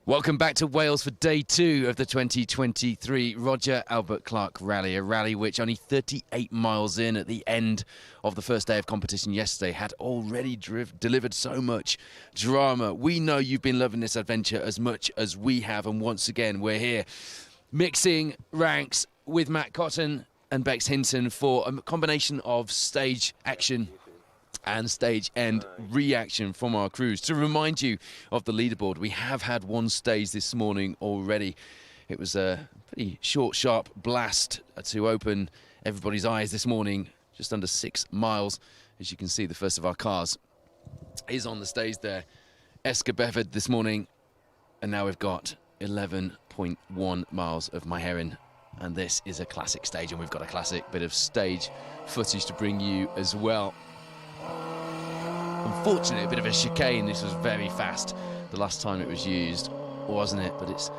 Welcome back to Wales for day 2 of the 2023 Roger Albert Clark Rally, a rally which only 38 miles in at the end of the first day of competition yesterday had already delivered so much drama. We know you've been loving this adventure as much as we have, and once again we're here mixing ranks with Matt Cotton and Bex Hinton for a combination of stage action and stage end reaction from our crews. To remind you of the leaderboard, we have had one stage this morning already. It was a pretty short, sharp blast to open everybody's eyes this morning, just under 6 miles. As you can see, the first of our cars is on the stage there. Esgubethad this morning, and now we've got 11.1 miles of Myherrin, and this is a classic stage, and we've got a classic bit of stage footage to bring you as well. Unfortunately, a bit of a chicane. This was very fast the last time it was used, wasn't it? But it's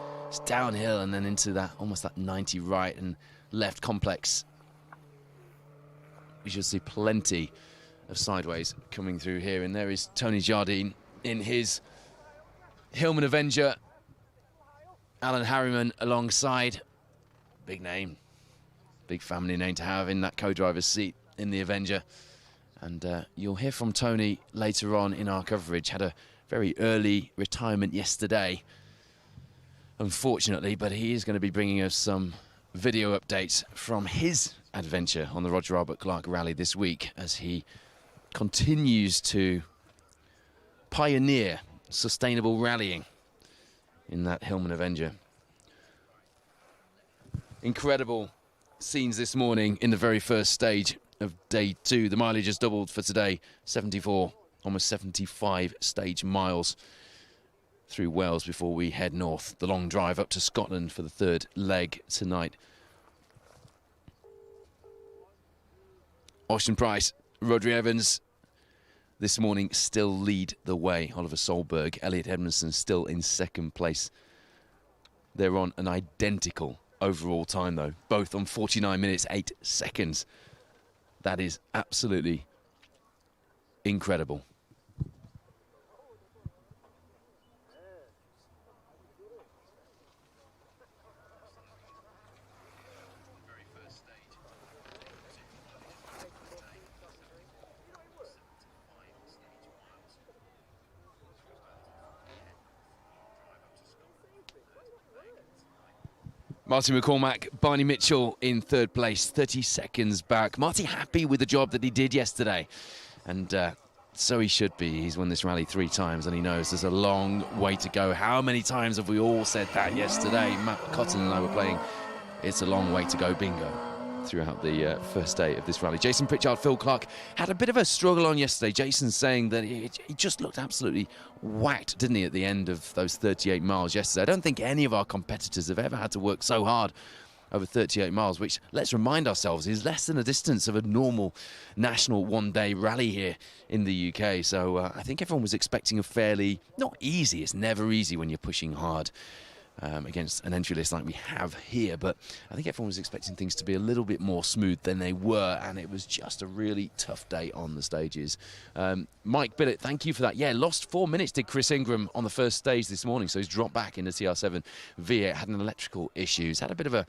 downhill and then into that almost that 90 right and left complex. We should see plenty of sideways coming through here. And there is Tony Jardine in his Hillman Avenger. Alan Harriman alongside. Big name, big family name to have in that co-driver's seat in the Avenger. And you'll hear from Tony later on in our coverage. Had a very early retirement yesterday, unfortunately, but he is going to be bringing us some video updates from his adventure on the Roger Albert Clark Rally this week as he continues to pioneer sustainable rallying in that Hillman Avenger. Incredible scenes this morning in the very first stage of day 2. The mileage has doubled for today, 74, almost 75 stage miles through Wales before we head north. The long drive up to Scotland for the third leg tonight. Austin Price, Rhodri Evans this morning still lead the way. Oliver Solberg, Elliot Edmondson still in second place. They're on an identical overall time though, both on 49 minutes 8 seconds. That is absolutely incredible. Martin McCormack, Barney Mitchell in third place, 30 seconds back. Marty happy with the job that he did yesterday. And so he should be. He's won this rally 3 times and he knows there's a long way to go. How many times have we all said that yesterday? Matt Cotton and I were playing It's a Long Way to Go bingo throughout the first day of this rally. Jason Pritchard, Phil Clark had a bit of a struggle on yesterday. Jason saying that he just looked absolutely whacked, didn't he, at the end of those 38 miles yesterday. I don't think any of our competitors have ever had to work so hard over 38 miles, which, let's remind ourselves, is less than a distance of a normal national one-day rally here in the UK. So I think everyone was expecting a fairly, not easy, it's never easy when you're pushing hard against an entry list like we have here, but I think everyone was expecting things to be a little bit more smooth than they were, and it was just a really tough day on the stages. Mike Billett, thank you for that. Yeah, lost 4 minutes did Chris Ingram on the first stage this morning, so he's dropped back into TR7 V8, had an electrical issues, had a bit of a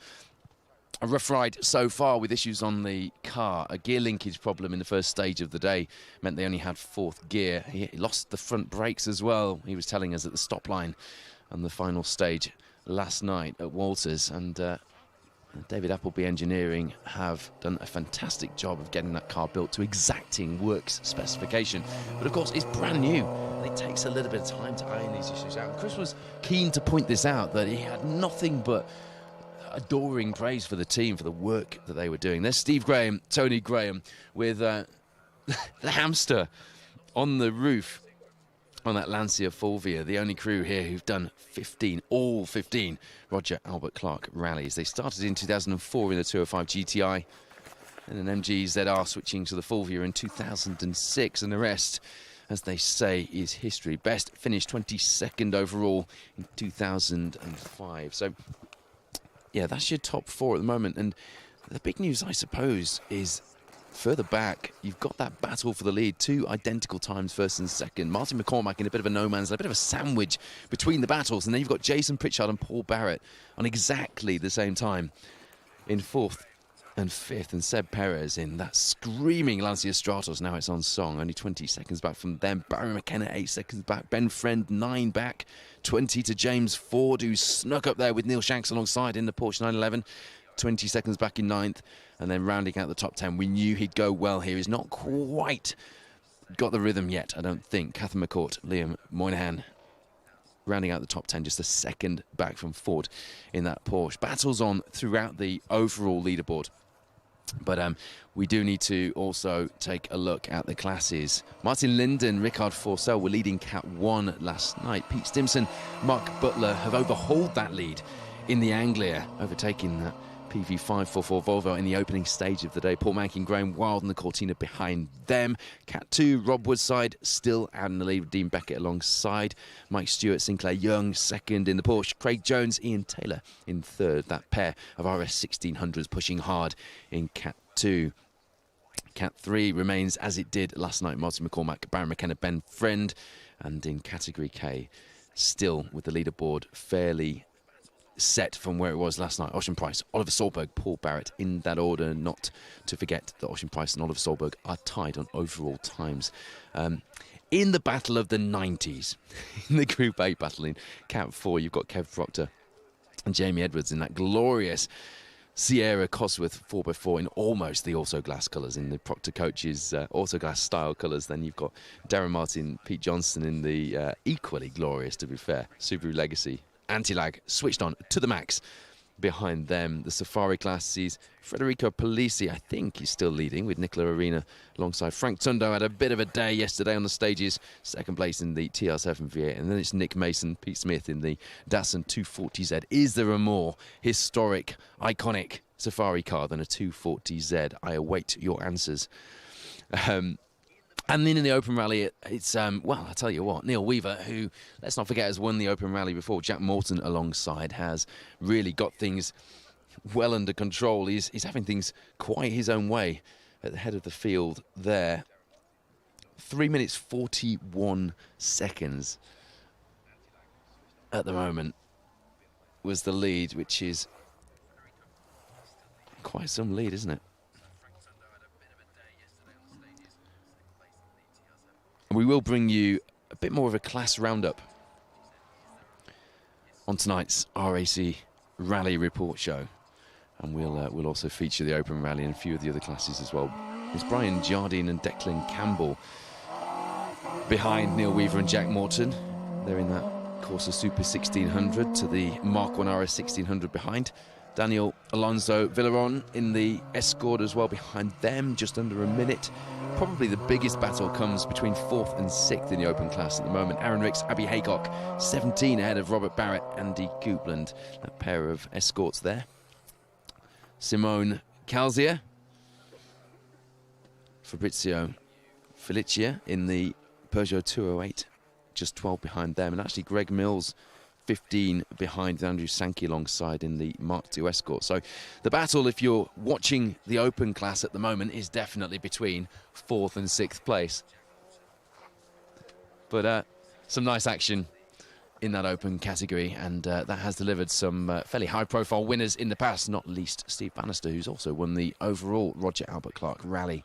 rough ride so far with issues on the car. A gear linkage problem in the first stage of the day meant they only had 4th gear. He lost the front brakes as well, he was telling us, at the stop line on the final stage last night at Walters. And David Appleby Engineering have done a fantastic job of getting that car built to exacting works specification. But of course, it's brand new, and it takes a little bit of time to iron these issues out. And Chris was keen to point this out, that he had nothing but adoring praise for the team for the work that they were doing. There's Steve Graham, Tony Graham, with the hamster on the roof on that Lancia Fulvia, the only crew here who've done all 15 Roger Albert Clark rallies. They started in 2004 in the 205 GTI and an MG ZR, switching to the Fulvia in 2006, and the rest, as they say, is history. Best finished 22nd overall in 2005. So yeah, that's your top 4 at the moment. And the big news, I suppose, is further back, you've got that battle for the lead. 2 identical times, first and second. Martin McCormack in a bit of a no-man's land, a bit of a sandwich between the battles. And then you've got Jason Pritchard and Paul Barrett on exactly the same time in 4th and 5th. And Seb Perez in that screaming Lancia Stratos. Now it's on song, only 20 seconds back from them. Barry McKenna 8 seconds back. Ben Friend 9 back. 20 to James Ford, who snuck up there with Neil Shanks alongside in the Porsche 911. 20 seconds back in 9th, and then rounding out the top 10. We knew he'd go well here. He's not quite got the rhythm yet, I don't think. Catherine McCourt, Liam Moynihan rounding out the top 10, just a second back from Ford in that Porsche. Battles on throughout the overall leaderboard. But we do need to also take a look at the classes. Martin Linden, Rickard Forssell were leading Cat 1 last night. Pete Stimson, Mark Butler have overhauled that lead in the Anglia, overtaking that PV544 Volvo in the opening stage of the day. Paul Mankin, Graham Wild and the Cortina behind them. Cat 2, Rob Woodside still out in the lead with Dean Beckett alongside. Mike Stewart, Sinclair Young second in the Porsche. Craig Jones, Ian Taylor in third. That pair of RS 1600s pushing hard in Cat 2. Cat 3 remains as it did last night. Martin McCormack, Barry McKenna, Ben Friend. And in Category K, still with the leaderboard fairly set from where it was last night. Ocean Price, Oliver Solberg, Paul Barrett in that order. Not to forget that Ocean Price and Oliver Solberg are tied on overall times. In the battle of the 90s, in the Group A battle in Cat 4, you've got Kev Proctor and Jamie Edwards in that glorious Sierra Cosworth 4x4 in almost the Autoglass colours, in the Proctor Coaches Autoglass style colours. Then you've got Darren Martin, Pete Johnson in the equally glorious, to be fair, Subaru Legacy anti-lag switched on to the max. Behind them, the Safari classes, Federico Polisi, I think he's still leading with Nicola Arena alongside Frank Tundo. Had a bit of a day yesterday on the stages, second place in the TR7 V8, and then it's Nick Mason, Pete Smith in the Datsun 240Z. Is there a more historic, iconic Safari car than a 240Z? I await your answers. And then in the Open Rally, it's, well, I'll tell you what, Neil Weaver, who, let's not forget, has won the Open Rally before. Jack Morton alongside has really got things well under control. He's having things quite his own way at the head of the field there. 3 minutes 41 seconds at the moment was the lead, which is quite some lead, isn't it? We will bring you a bit more of a class roundup on tonight's RAC Rally Report Show. And we'll also feature the Open Rally and a few of the other classes as well. It's Brian Jardine and Declan Campbell behind Neil Weaver and Jack Morton. They're in that Corsa Super 1600 to the Mark 1 RS 1600 behind. Daniel Alonso Villaron in the Escort as well behind them, just under a minute. Probably the biggest battle comes between 4th and 6th in the Open class at the moment. Aaron Ricks, Abby Haycock, 17 ahead of Robert Barrett, Andy Coupland. That pair of Escorts there. Simone Calzier, Fabrizio Felicia in the Peugeot 208, just 12 behind them. And actually Greg Mills, 15 behind with Andrew Sankey alongside in the Mark II Escort. So the battle, if you're watching the Open class at the moment, is definitely between 4th and 6th place. But some nice action in that Open category, and that has delivered some fairly high-profile winners in the past, not least Steve Bannister, who's also won the overall Roger Albert Clark Rally.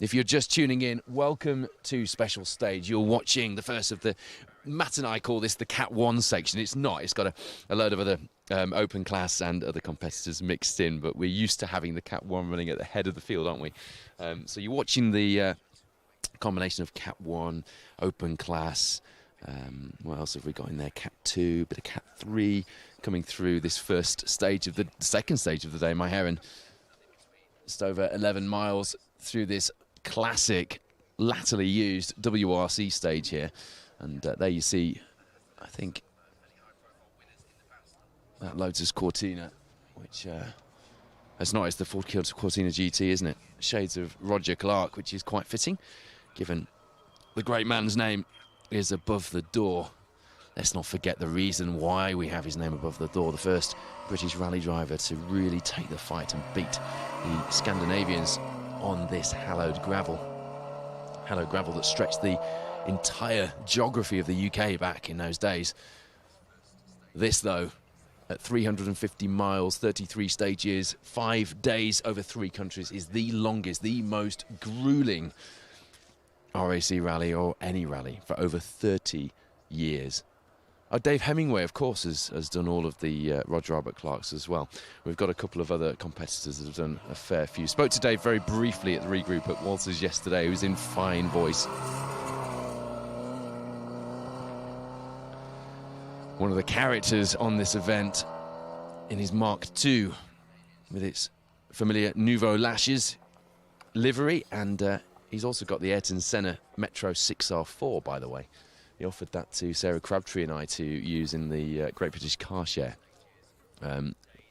If you're just tuning in, welcome to Special Stage. You're watching the first of the, Matt and I call this the Cat 1 section. It's not. It's got a load of other Open class and other competitors mixed in, but we're used to having the Cat 1 running at the head of the field, aren't we? So you're watching the combination of Cat 1, Open class. What else have we got in there? Cat 2, bit of Cat 3 coming through this first stage of the second stage of the day. My Heron, just over 11 miles through this classic latterly used WRC stage here. And there you see, I think, that Lotus Cortina, which it's not, it's the Ford Cortina GT, isn't it? Shades of Roger Clark, which is quite fitting, given the great man's name is above the door. Let's not forget the reason why we have his name above the door. The first British rally driver to really take the fight and beat the Scandinavians on this hallowed gravel. Hallowed gravel that stretched the entire geography of the UK back in those days. This, though, at 350 miles, 33 stages, 5 days over 3 countries, is the longest, the most grueling RAC rally or any rally for over 30 years. Oh, Dave Hemingway, of course, has done all of the Roger Albert Clarks as well. We've got a couple of other competitors that have done a fair few. Spoke to Dave very briefly at the regroup at Walters yesterday. He was in fine voice. One of the characters on this event in his Mark II with its familiar Nouveau Lashes livery, and he's also got the Ayrton Senna Metro 6R4, by the way. He offered that to Sarah Crabtree and I to use in the Great British Car Share,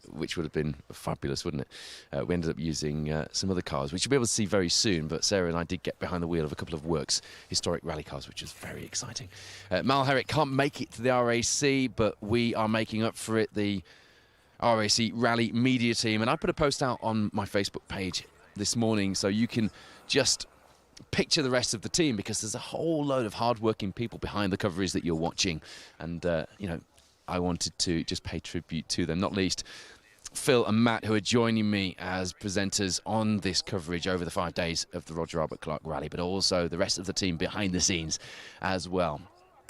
which would have been fabulous, wouldn't it? We ended up using some other cars, which you'll be able to see very soon, but Sarah and I did get behind the wheel of a couple of Works historic rally cars, which was very exciting. Mal Herrick can't make it to the RAC, but we are making up for it, the RAC Rally Media Team. And I put a post out on my Facebook page this morning, so you can just picture the rest of the team, because there's a whole load of hard-working people behind the coverage that you're watching, and you know, I wanted to just pay tribute to them, not least Phil and Matt, who are joining me as presenters on this coverage over the 5 days of the Roger Albert Clark Rally, but also the rest of the team behind the scenes as well.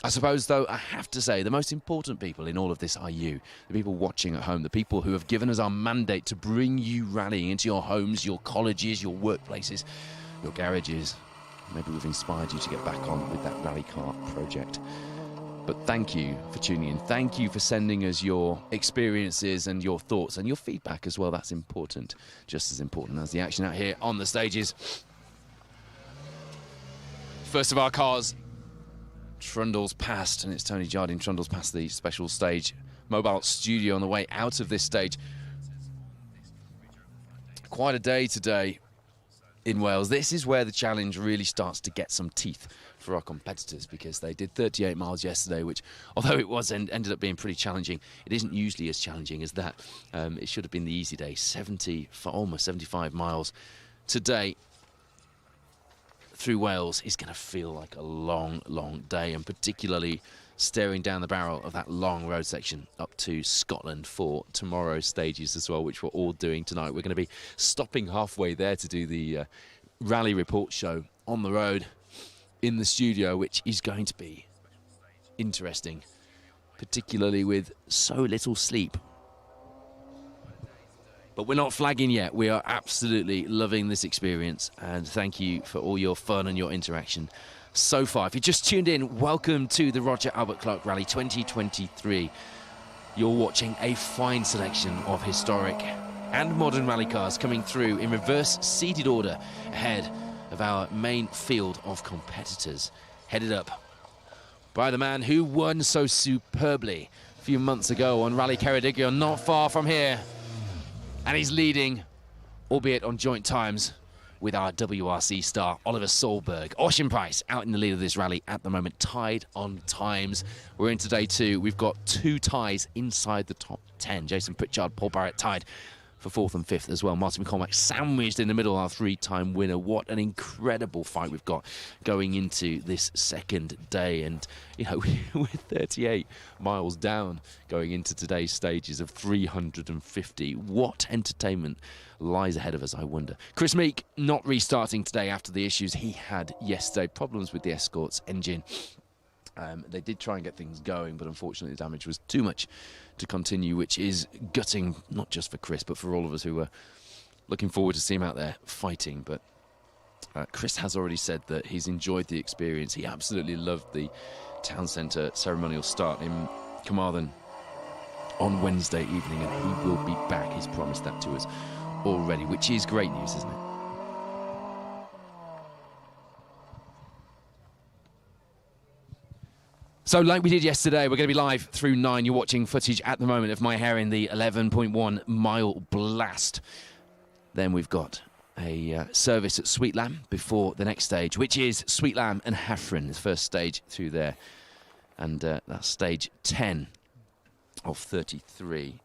I suppose, though, I have to say the most important people in all of this are you, the people watching at home, the people who have given us our mandate to bring you rallying into your homes, your colleges, your workplaces, your garages. Maybe we've inspired you to get back on with that rally car project. But thank you for tuning in. Thank you for sending us your experiences and your thoughts and your feedback as well. That's important, just as important as the action out here on the stages. First of our cars, Trundle's past, and it's Tony Jardine. Trundle's past the special stage mobile studio on the way out of this stage. Quite a day today in Wales. This is where the challenge really starts to get some teeth for our competitors, because they did 38 miles yesterday, which, although it was ended up being pretty challenging, it isn't usually as challenging as that. It should have been the easy day. Almost 75 miles today through Wales is going to feel like a long, long day, and particularly staring down the barrel of that long road section up to Scotland for tomorrow's stages as well, which we're all doing tonight. We're going to be stopping halfway there to do the rally report show on the road in the studio, which is going to be interesting, particularly with so little sleep But we're not flagging yet. We are absolutely loving this experience, and thank you for all your fun and your interaction so far. If you just tuned in, welcome to the Roger Albert Clark Rally 2023. You're watching a fine selection of historic and modern rally cars coming through in reverse seated order ahead of our main field of competitors, headed up by the man who won so superbly a few months ago on Rally Ceredigion, not far from here. And he's leading, albeit on joint times, with our WRC star, Oliver Solberg. Oisin Price out in the lead of this rally at the moment, tied on times. We're into day 2. We've got 2 ties inside the top 10. Jason Pritchard, Paul Barrett tied for 4th and 5th as well. Martin McCormack sandwiched in the middle, our 3-time winner. What an incredible fight we've got going into this second day. And, you know, we're 38 miles down going into today's stages of 350. What entertainment lies ahead of us, I wonder. Chris Meek not restarting today after the issues he had yesterday. Problems with the Escort's engine. They did try and get things going, but unfortunately the damage was too much to continue, which is gutting, not just for Chris, but for all of us who were looking forward to see him out there fighting. But Chris has already said that he's enjoyed the experience. He absolutely loved the town centre ceremonial start in Carmarthen on Wednesday evening, and he will be back. He's promised that to us already, which is great news, isn't it? So like we did yesterday, we're going to be live through 9. You're watching footage at the moment of my hair in the 11.1 mile blast. Then we've got a service at Sweet Lamb before the next stage, which is Sweet Lamb and Haffron, the first stage through there. And that's stage 10 of 33.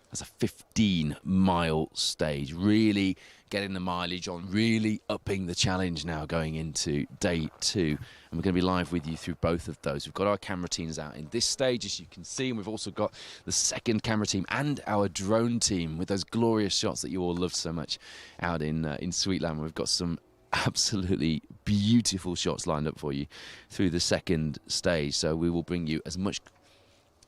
That's a 15-mile stage, really getting the mileage on, really upping the challenge now going into day 2. And we're going to be live with you through both of those. We've got our camera teams out in this stage, as you can see, and we've also got the second camera team and our drone team with those glorious shots that you all love so much out in Sweet Lamb. We've got some absolutely beautiful shots lined up for you through the second stage. So we will bring you as much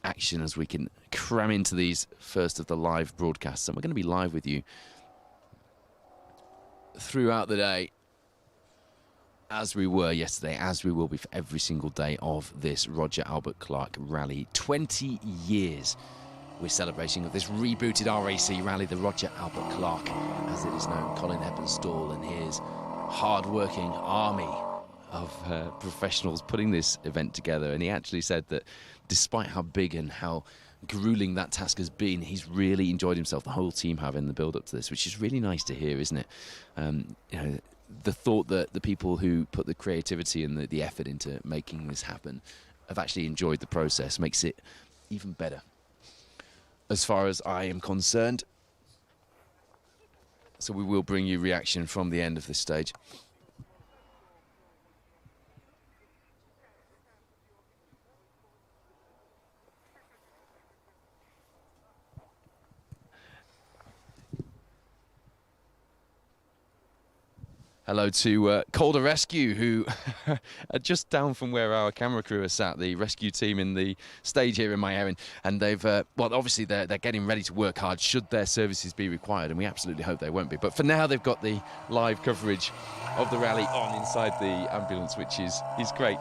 action as we can cram into these first of the live broadcasts, and we're going to be live with you throughout the day, as we were yesterday, as we will be for every single day of this Roger Albert Clark Rally. 20 years we're celebrating of this rebooted RAC rally, the Roger Albert Clark, as it is known. Colin Heppenstall and his hard-working army of professionals putting this event together, and he actually said that despite how big and how grueling that task has been, he's really enjoyed himself. The whole team have in the build-up to this, which is really nice to hear, isn't it? You know, the thought that the people who put the creativity and the effort into making this happen have actually enjoyed the process makes it even better, as far as I am concerned. So we will bring you reaction from the end of this stage. Hello to Calder Rescue, who are just down from where our camera crew are sat, the rescue team in the stage here in my area. And they've, well, obviously they're getting ready to work hard should their services be required, and we absolutely hope they won't be. But for now, they've got the live coverage of the rally on inside the ambulance, which is great.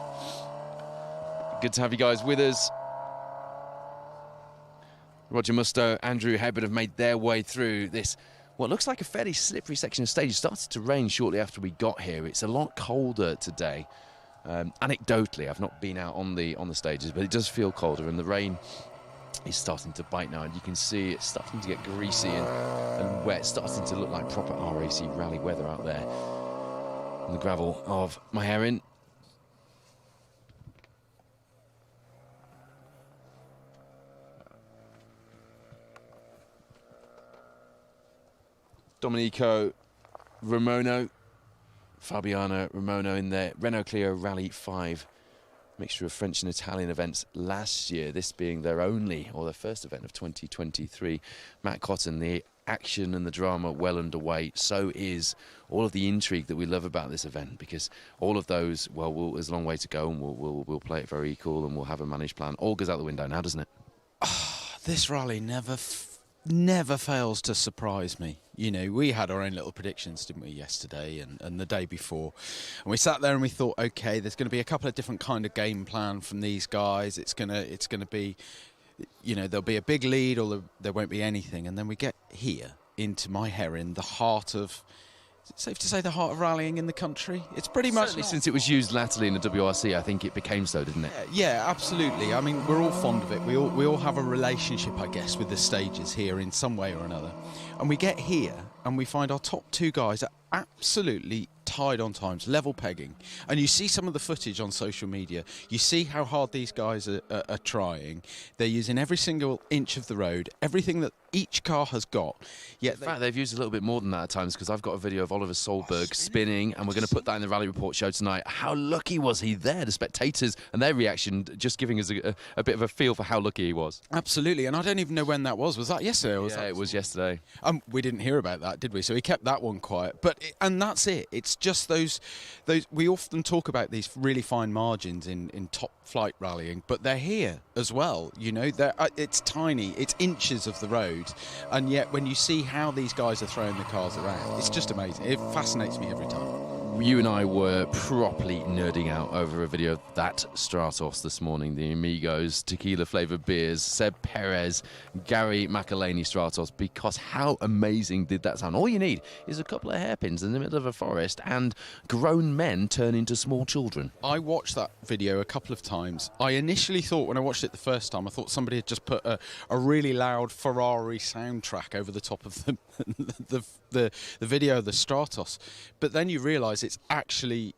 Good to have you guys with us. Roger Mustoe, Andrew Hebert have made their way through this what looks like a fairly slippery section of stage. It started to rain shortly after we got here. It's a lot colder today. Anecdotally, I've not been out on the stages, but it does feel colder, and the rain is starting to bite now, and you can see it's starting to get greasy and wet. It's starting to look like proper RAC rally weather out there on the gravel of Maireann. Domenico Ramono, Fabiano Ramono in their Renault Clio Rally 5. Mixture of French and Italian events last year, this being their only, or their first event of 2023. Matt Cotton, the action and the drama well underway. So is all of the intrigue that we love about this event, because all of those, well, there's a long way to go, and we'll play it very cool, and we'll have a managed plan. All goes out the window now, doesn't it? This rally never fails to surprise me. You know, we had our own little predictions, didn't we, yesterday and the day before. And we sat there and we thought, okay, there's going to be a couple of different kind of game plan from these guys. It's going to be, you know, there'll be a big lead or there won't be anything. And then we get here into My Heron, the heart of, is it safe to say the heart of rallying in the country? It's pretty much Certainly since it was used latterly in the WRC, I think it became so, didn't it? Yeah, absolutely. I mean, we're all fond of it. We all have a relationship, I guess, with the stages here in some way or another. And we get here and we find our top two guys are absolutely tied on times, level pegging. And you see some of the footage on social media. You see how hard these guys are trying. They're using every single inch of the road, everything that each car has got. Yet in fact, they've used a little bit more than that at times, because I've got a video of Oliver Solberg spinning, and we're going to put that in the Rally Report show tonight. How lucky was he there? The spectators and their reaction just giving us a bit of a feel for how lucky he was. Absolutely, and I don't even know when that was. Was that yesterday? Or was yeah, that it was yesterday. We didn't hear about that, did we? So he kept that one quiet. And that's it. It's just those. We often talk about these really fine margins in top flight rallying, but they're here as well. You know, it's tiny. It's inches of the road, and yet when you see how these guys are throwing the cars around, it's just amazing. It fascinates me every time. You and I were properly nerding out over a video of that Stratos this morning, the Amigos tequila flavoured beers, Seb Perez, Gary McElhaney Stratos, because how amazing did that sound? All you need is a couple of hairpins in the middle of a forest and grown men turn into small children. I watched that video a couple of times. I initially thought, when I watched it the first time, I thought somebody had just put a really loud Ferrari soundtrack over the top of the video of the Stratos. But then you realise it's actually,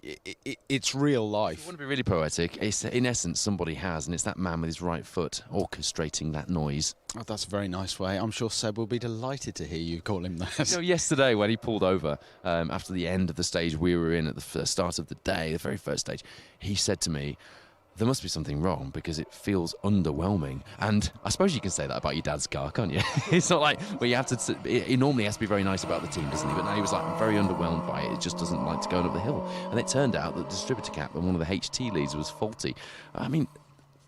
it's real life. If you want to be really poetic, it's in essence somebody has, and it's that man with his right foot orchestrating that noise. Oh, that's a very nice way. I'm sure Seb will be delighted to hear you call him that. You know, yesterday when he pulled over after the end of the stage we were in at the start of the day, the very first stage, he said to me, there must be something wrong because it feels underwhelming. And I suppose you can say that about your dad's car, can't you? It's not like, well, you have to, he normally has to be very nice about the team, doesn't he? But now he was like, I'm very underwhelmed by it. It just doesn't like to go up the hill. And it turned out that the distributor cap and one of the HT leads was faulty. I mean,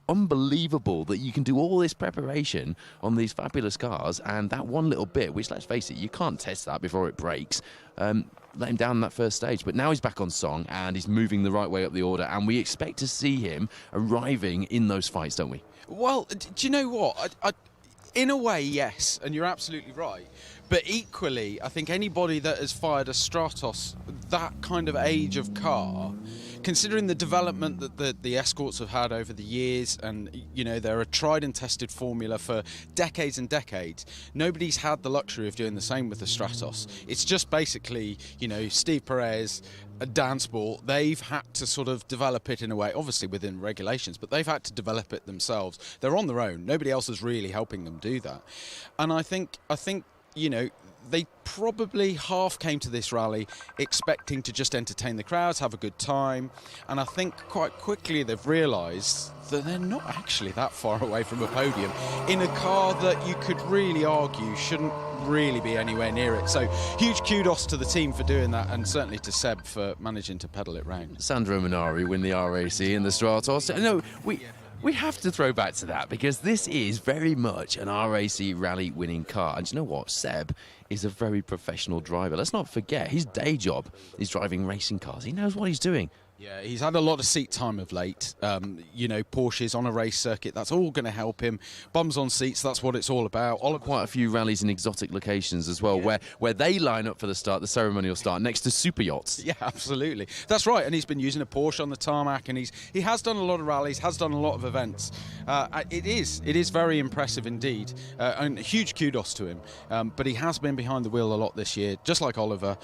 unbelievable that you can do all this preparation on these fabulous cars, and that one little bit, which, let's face it, you can't test that before it breaks, let him down that first stage. But now he's back on song and he's moving the right way up the order, and we expect to see him arriving in those fights, don't we? Well, do you know what? In a way, yes, and you're absolutely right. But equally, I think anybody that has fired a Stratos, that kind of age of car, considering the development that the Escorts have had over the years, and, you know, they're a tried and tested formula for decades and decades, nobody's had the luxury of doing the same with the Stratos. It's just basically, you know, Steve Perez, Dan Sport, they've had to sort of develop it in a way, obviously within regulations, but they've had to develop it themselves. They're on their own. Nobody else is really helping them do that. And I think, you know, they probably half came to this rally expecting to just entertain the crowds, have a good time, and I think quite quickly they've realised that they're not actually that far away from a podium in a car that you could really argue shouldn't really be anywhere near it. So huge kudos to the team for doing that, and certainly to Seb for managing to pedal it round. Sandro Minari win the RAC in the Stratos. No, we have to throw back to that, because this is very much an RAC rally winning car. And you know what? Seb is a very professional driver. Let's not forget, his day job is driving racing cars. He knows what he's doing. Yeah, he's had a lot of seat time of late. You know, Porsches on a race circuit, that's all going to help him. Bums on seats, that's what it's all about. Quite a few rallies in exotic locations as well, yeah, where they line up for the ceremonial start, next to super yachts. Yeah, absolutely. That's right, and he's been using a Porsche on the tarmac, and he has done a lot of rallies, has done a lot of events. It is very impressive indeed, and huge kudos to him. But he has been behind the wheel a lot this year, just like Oliver.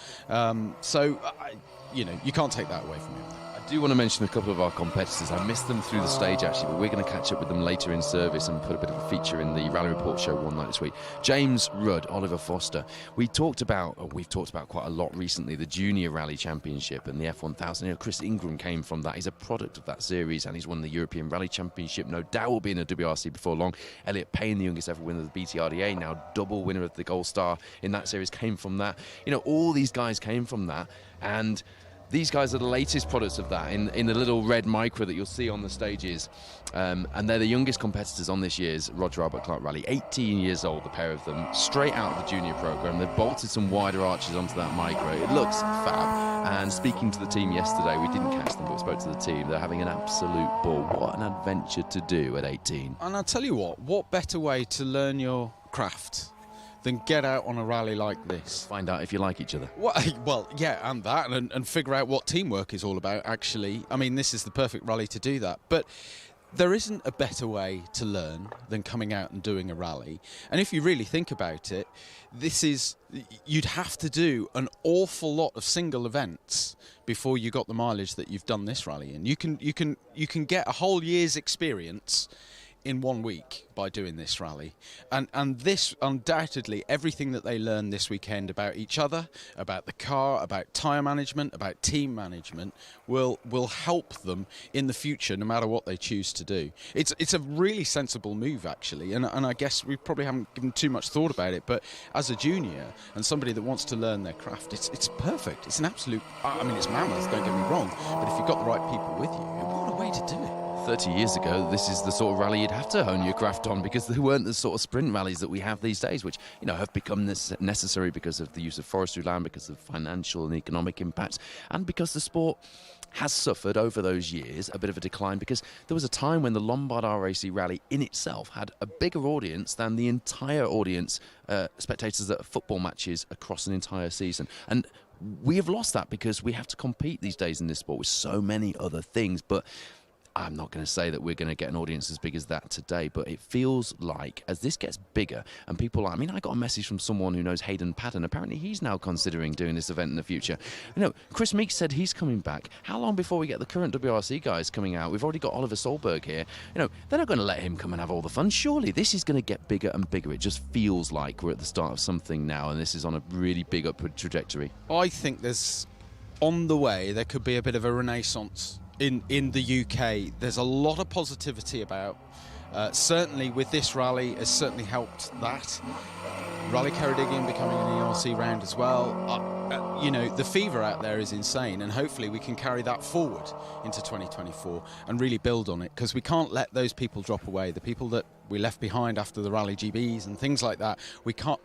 You know, you can't take that away from him. I do want to mention a couple of our competitors. I missed them through the stage, actually, but we're going to catch up with them later in service and put a bit of a feature in the Rally Report show one night this week. James Rudd, Oliver Foster. We've talked about quite a lot recently, the Junior Rally Championship and the F1000. You know, Chris Ingram came from that. He's a product of that series, and he's won the European Rally Championship. No doubt will be in a WRC before long. Elliot Payne, the youngest ever winner of the BTRDA, now double winner of the Gold Star in that series, came from that. You know, all these guys came from that, and These guys are the latest products of that in the little red Micra that you'll see on the stages. And they're the youngest competitors on this year's Roger Albert Clark Rally. 18 years old, the pair of them, straight out of the junior program. They've bolted some wider arches onto that Micra. It looks fab. And speaking to the team yesterday, we didn't catch them, but we spoke to the team. They're having an absolute ball. What an adventure to do at 18. And I'll tell you what better way to learn your craft than get out on a rally like this? Find out if you like each other. Well, yeah, and that, and figure out what teamwork is all about, actually. I mean, this is the perfect rally to do that. But there isn't a better way to learn than coming out and doing a rally. And if you really think about it, you'd have to do an awful lot of single events before you got the mileage that you've done this rally in. You can get a whole year's experience in 1 week by doing this rally, and this undoubtedly, everything that they learn this weekend about each other, about the car, about tyre management, about team management, will help them in the future no matter what they choose to do. It's a really sensible move, actually, and I guess we probably haven't given too much thought about it, but as a junior and somebody that wants to learn their craft, it's perfect. It's an absolute, I mean, it's mammoth, don't get me wrong, but if you've got the right people with you, what a way to do it. 30 years ago, this is the sort of rally you'd have to hone your craft on, because there weren't the sort of sprint rallies that we have these days, which, you know, have become necessary because of the use of forestry land, because of financial and economic impacts, and because the sport has suffered over those years a bit of a decline, because there was a time when the Lombard RAC rally in itself had a bigger audience than the entire audience, spectators at football matches across an entire season. And we have lost that because we have to compete these days in this sport with so many other things. But I'm not going to say that we're going to get an audience as big as that today, but it feels like as this gets bigger and people I mean, I got a message from someone who knows Hayden Paddon. Apparently he's now considering doing this event in the future. You know, Chris Meeks said he's coming back. How long before we get the current WRC guys coming out? We've already got Oliver Solberg here. You know, they're not going to let him come and have all the fun. Surely this is going to get bigger and bigger. It just feels like we're at the start of something now, and this is on a really big upward trajectory. I think on the way, there could be a bit of a renaissance in the UK. There's a lot of positivity about. Certainly with this rally has certainly helped that. Rally Ceredigion becoming an ERC round as well. You know, the fever out there is insane, and hopefully we can carry that forward into 2024 and really build on it, because we can't let those people drop away. The people that we left behind after the Rally GBs and things like that, we can't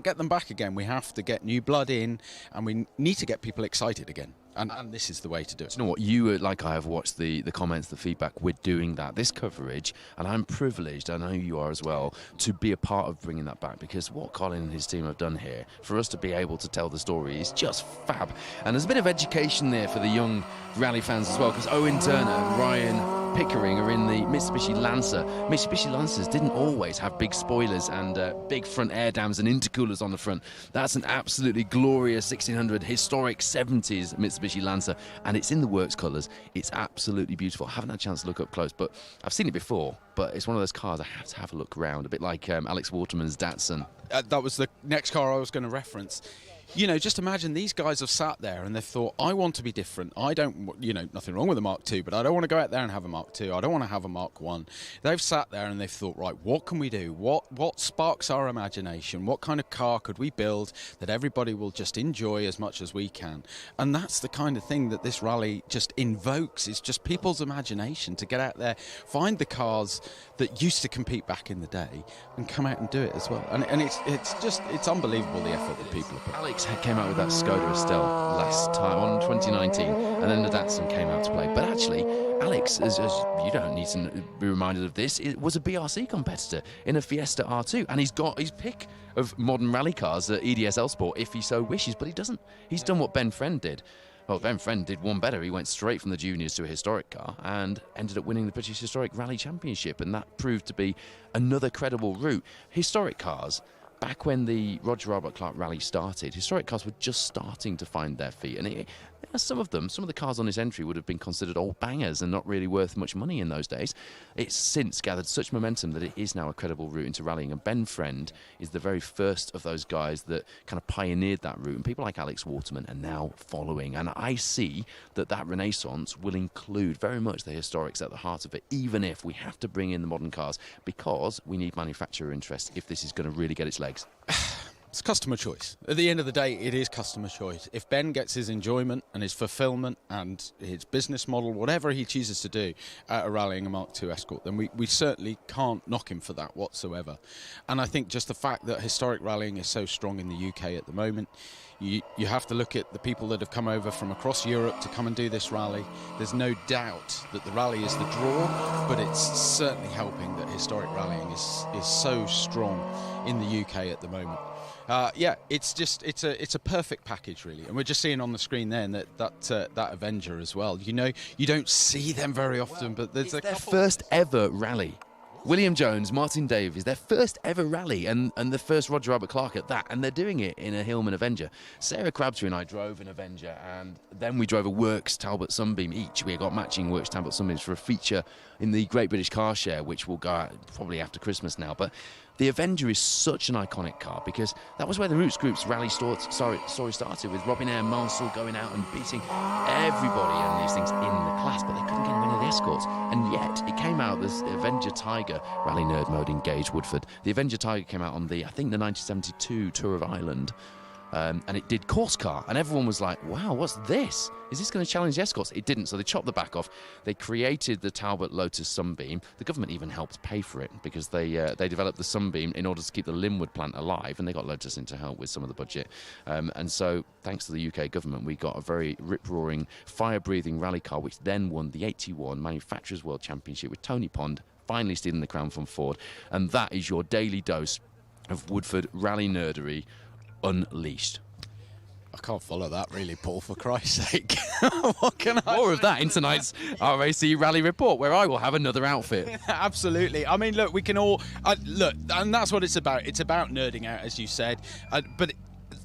get them back again. We have to get new blood in, and we need to get people excited again. And this is the way to do it. You know what? You, like I have watched the comments, the feedback. We're doing that. This coverage, and I'm privileged, I know you are as well, to be a part of bringing that back, because what Colin and his team have done here, for us to be able to tell the story, is just fab. And there's a bit of education there for the young rally fans as well, because Owen Turner and Ryan Pickering are in the Mitsubishi Lancer. Mitsubishi Lancers didn't always have big spoilers and big front air dams and intercoolers on the front. That's an absolutely glorious 1600 historic 70s Mitsubishi Lancer, and it's in the works colours. It's absolutely beautiful. I haven't had a chance to look up close, but I've seen it before. But it's one of those cars I have to have a look around, a bit like Alex Waterman's Datsun. That was the next car I was going to reference. You know, just imagine these guys have sat there and they've thought, I want to be different. I don't, you know, nothing wrong with a Mark II, but I don't want to go out there and have a Mark II. I don't want to have a Mark I. They've sat there and they've thought, right, what can we do? What sparks our imagination? What kind of car could we build that everybody will just enjoy as much as we can? And that's the kind of thing that this rally just invokes, is just people's imagination to get out there, find the cars that used to compete back in the day and come out and do it as well. And it's unbelievable, the effort that people have put. Alex came out with that Skoda Estelle last time on 2019, and then the Datsun came out to play. But actually, Alex, as you don't need to be reminded of this, it was a BRC competitor in a Fiesta R2, and he's got his pick of modern rally cars at EDSL Sport if he so wishes, but he doesn't. He's done what Ben Friend did. Well, Ben Friend did one better. He went straight from the juniors to a historic car and ended up winning the British Historic Rally Championship, and that proved to be another credible route. Historic cars, back when the Roger Albert Clark Rally started, historic cars were just starting to find their feet, and some of the cars on this entry would have been considered old bangers and not really worth much money in those days. It's since gathered such momentum that it is now a credible route into rallying, and Ben Friend is the very first of those guys that kind of pioneered that route, and people like Alex Waterman are now following, and I see that renaissance will include very much the historics at the heart of it, even if we have to bring in the modern cars, because we need manufacturer interest if this is going to really get its legs. It's customer choice. At the end of the day, it is customer choice. If Ben gets his enjoyment and his fulfillment and his business model, whatever he chooses to do out of rallying a Mark II Escort, then we certainly can't knock him for that whatsoever. And I think just the fact that historic rallying is so strong in the UK at the moment, you have to look at the people that have come over from across Europe to come and do this rally. There's no doubt that the rally is the draw, but it's certainly helping that historic rallying is so strong in the UK at the moment. It's a perfect package, really, and we're just seeing on the screen then that Avenger as well. You know, you don't see them very often, but there's their first ever rally. William Jones, Martin Davies, their first ever rally, and the first Roger Albert Clark at that, and they're doing it in a Hillman Avenger. Sarah Crabtree and I drove an Avenger, and then we drove a Works Talbot Sunbeam each. We got matching Works Talbot Sunbeams for a feature in the Great British Car Share, which will go out probably after Christmas now. But the Avenger is such an iconic car because that was where the Roots Group's rally story started, with Robin Eyre Mansell going out and beating everybody and these things in the class, but they couldn't get any of the Escorts. And yet it came out, this Avenger Tiger, Rally Nerd Mode in Gage Woodford. The Avenger Tiger came out on the 1972 Tour of Ireland. And it did course car, and everyone was like, wow, what's this? Is this going to challenge the Escorts? It didn't, so they chopped the back off. They created the Talbot Lotus Sunbeam. The government even helped pay for it because they developed the Sunbeam in order to keep the Linwood plant alive, and they got Lotus in to help with some of the budget. And so, thanks to the UK government, we got a very rip-roaring, fire-breathing rally car, which then won the 81 Manufacturers World Championship with Tony Pond, finally stealing the crown from Ford. And that is your daily dose of Woodford rally nerdery unleashed. I can't follow that, really, Paul, for Christ's sake. What can I More say? of that in tonight's RAC Rally Report, where I will have another outfit. Absolutely. I mean, look, we can all look, and that's what it's about. It's about nerding out, as you said. But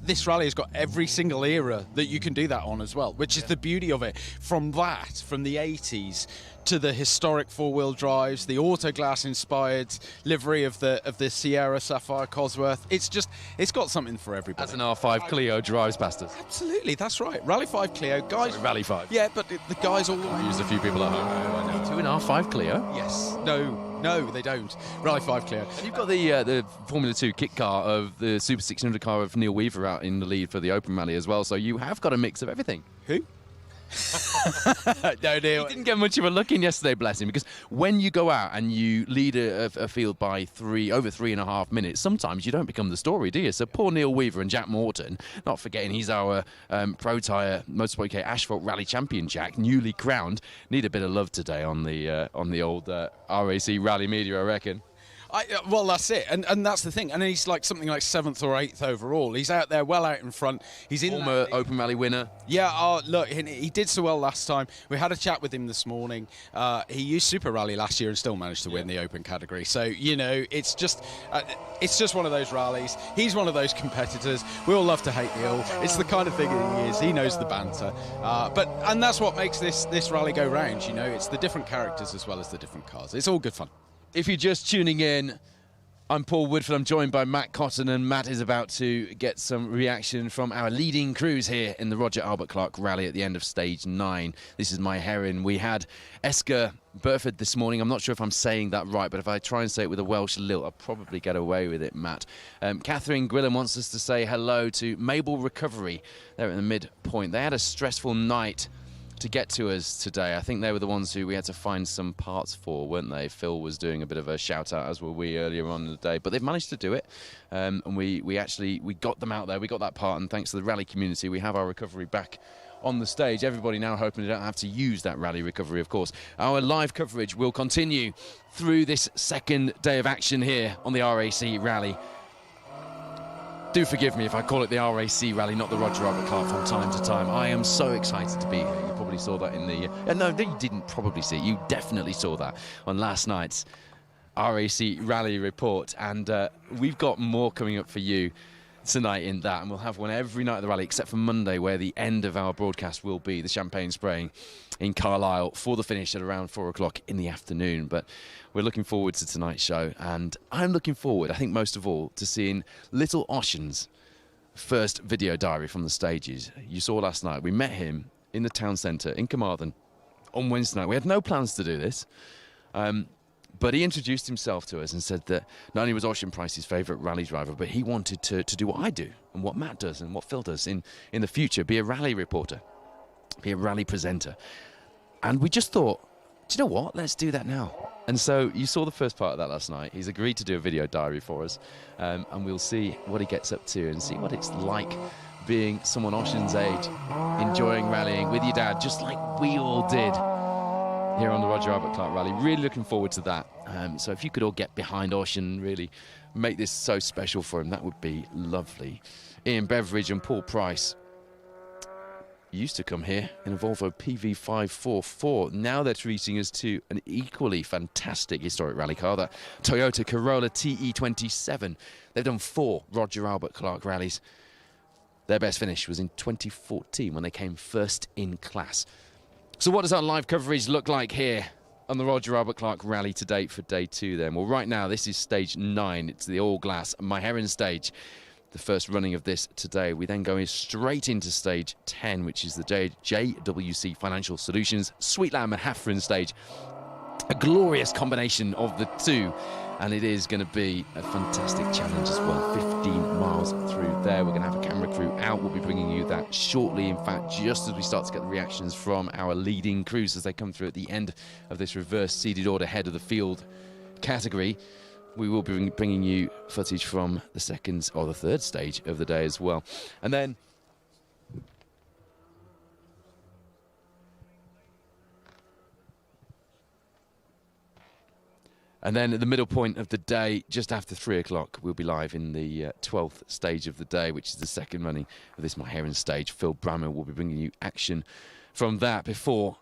this rally has got every single era that you can do that on as well, which is the beauty of it. From the 80s to the historic four-wheel drives, the Autoglass-inspired livery of the Sierra Sapphire Cosworth. It's got something for everybody. As an R5 Clio drives past us. Absolutely, that's right. Rally 5 Clio, guys. Sorry, Rally 5. Yeah, but the guys all Used a few people at home. I know. 2 and R5 Clio. Yes. No, they don't. Rally 5 Clio. And you've got the Formula 2 kit car of the Super 600 car of Neil Weaver out in the lead for the Open Rally as well. So you have got a mix of everything. Who? No, Neil. He didn't get much of a look in yesterday, bless him, because when you go out and you lead a field by over 3.5 minutes, sometimes you don't become the story, do you? So poor Neil Weaver and Jack Morton, not forgetting he's our Pro Tyre Motorsport UK Asphalt Rally champion, Jack, newly crowned, need a bit of love today on the old RAC Rally Media, I reckon. Well, that's it, and that's the thing. And he's like something like 7th or 8th overall. He's out there, well out in front. He's in former Open Rally winner. Yeah, look, he did so well last time. We had a chat with him this morning. He used Super Rally last year and still managed to win the Open category. So it's just one of those rallies. He's one of those competitors. We all love to hate Neil. It's the kind of thing he is. He knows the banter, and that's what makes this rally go round. It's the different characters as well as the different cars. It's all good fun. If you're just tuning in, I'm Paul Woodford. I'm joined by Matt Cotton, and Matt is about to get some reaction from our leading crews here in the Roger Albert Clark Rally at the end of Stage 9. This is my heron. We had Esker Burford this morning. I'm not sure if I'm saying that right, but if I try and say it with a Welsh lilt, I'll probably get away with it, Matt. Catherine Gwilym wants us to say hello to Mabel Recovery. They're at the midpoint. They had a stressful night to get to us today. I think they were the ones who we had to find some parts for, weren't they? Phil was doing a bit of a shout out, as were we earlier on in the day, but they've managed to do it, and we got them out there. We got that part, and thanks to the rally community, we have our recovery back on the stage. Everybody now hoping they don't have to use that rally recovery, of course. Our live coverage will continue through this second day of action here on the RAC Rally. Do forgive me if I call it the RAC Rally, not the Roger Albert Clark from time to time. I am so excited to be here. You probably saw that in the... no, you didn't probably see it. You definitely saw that on last night's RAC Rally Report. And we've got more coming up for you tonight in that. And we'll have one every night of the rally, except for Monday, where the end of our broadcast will be the champagne spraying in Carlisle for the finish at around 4 o'clock in the afternoon. But we're looking forward to tonight's show, and I'm looking forward, I think most of all, to seeing Little Oshin's first video diary from the stages. You saw last night, we met him in the town centre in Carmarthen on Wednesday night. We had no plans to do this, But he introduced himself to us and said that not only was Ocean Price his favourite rally driver, but he wanted to do what I do and what Matt does and what Phil does in the future, be a rally reporter, be a rally presenter. And we just thought, do you know what? Let's do that now. And so you saw the first part of that last night. He's agreed to do a video diary for us, and we'll see what he gets up to and see what it's like being someone Ocean's age, enjoying rallying with your dad, just like we all did here on the Roger Albert Clark Rally. Really looking forward to that. So if you could all get behind Ocean, really make this so special for him, that would be lovely. Ian Beveridge and Paul Price used to come here in a Volvo PV544. Now they're treating us to an equally fantastic historic rally car, that Toyota Corolla TE27. They've done 4 Roger Albert Clark rallies. Their best finish was in 2014 when they came first in class. So what does our live coverage look like here on the Roger Albert Clark Rally to date for day 2 then? Well, right now this is stage 9. It's the all-glass Myheron stage, the first running of this today. We then go straight into stage 10, which is the JWC Financial Solutions Sweet Lamb and Hafren stage. A glorious combination of the two, and it is going to be a fantastic challenge as well. 15 miles through there. We're going to have a camera crew out. We'll be bringing you that shortly. In fact, just as we start to get the reactions from our leading crews as they come through at the end of this reverse seeded order head of the field category, we will be bringing you footage from the second or the third stage of the day as well. And then at the middle point of the day, just after 3 o'clock, we'll be live in the 12th stage of the day, which is the second running of this Myheron stage. Phil Brammer will be bringing you action from that before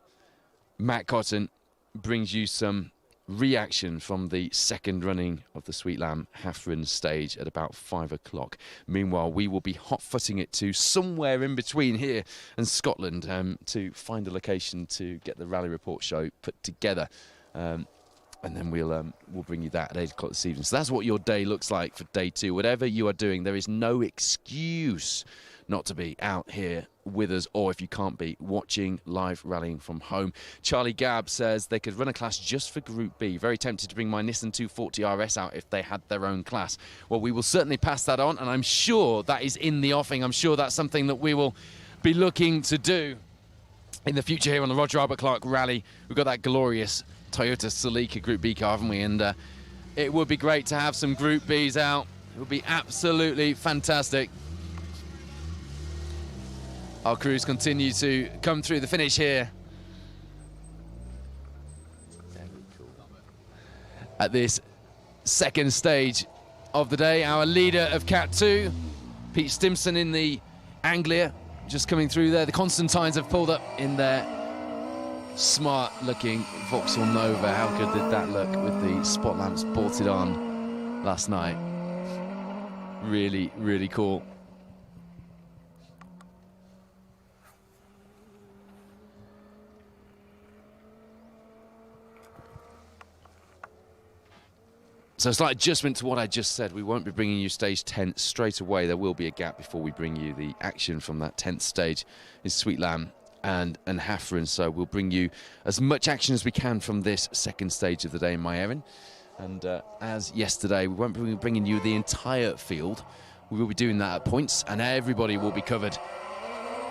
Matt Cotton brings you some reaction from the second running of the Sweet Lamb Hafren stage at about 5 o'clock. Meanwhile, we will be hot-footing it to somewhere in between here and Scotland to find a location to get the Rally Report show put together. And then we'll bring you that at 8 o'clock this evening. So that's what your day looks like for day 2. Whatever you are doing, there is no excuse not to be out here with us, or if you can't be, watching live rallying from home. Charlie Gabb says they could run a class just for Group B. Very tempted to bring my Nissan 240 RS out if they had their own class. Well, we will certainly pass that on, and I'm sure that is in the offing. I'm sure that's something that we will be looking to do in the future here on the Roger Albert Clark Rally. We've got that glorious Toyota Celica Group B car, haven't we? And it would be great to have some Group Bs out. It would be absolutely fantastic. Our crews continue to come through the finish here. Very cool. At this second stage of the day, our leader of Cat 2, Pete Stimson in the Anglia, just coming through there. The Constantines have pulled up in their smart-looking Vauxhall Nova. How good did that look with the spot lamps bolted on last night? Really, really cool. So a slight adjustment to what I just said. We won't be bringing you stage 10 straight away. There will be a gap before we bring you the action from that 10th stage in Sweet Lamb and Hafren. So we'll bring you as much action as we can from this second stage of the day in Myheron. And as yesterday, we won't be bringing you the entire field. We will be doing that at points, and everybody will be covered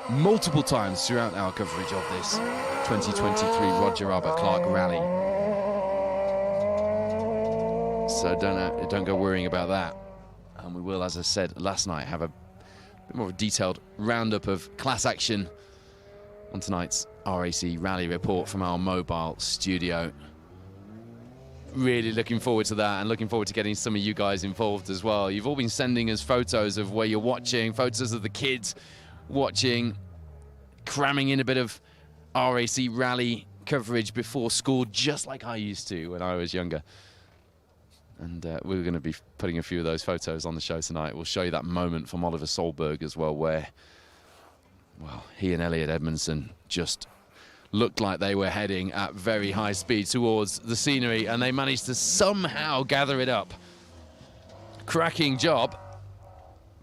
multiple times throughout our coverage of this 2023 Roger Albert Clark Rally. So don't go worrying about that. And we will, as I said last night, have a bit more of a detailed roundup of class action on tonight's RAC Rally Report from our mobile studio. Really looking forward to that, and looking forward to getting some of you guys involved as well. You've all been sending us photos of where you're watching, photos of the kids watching, cramming in a bit of RAC Rally coverage before school, just like I used to when I was younger. And we're going to be putting a few of those photos on the show tonight. We'll show you that moment from Oliver Solberg as well, where, well, he and Elliot Edmondson just looked like they were heading at very high speed towards the scenery, and they managed to somehow gather it up. Cracking job,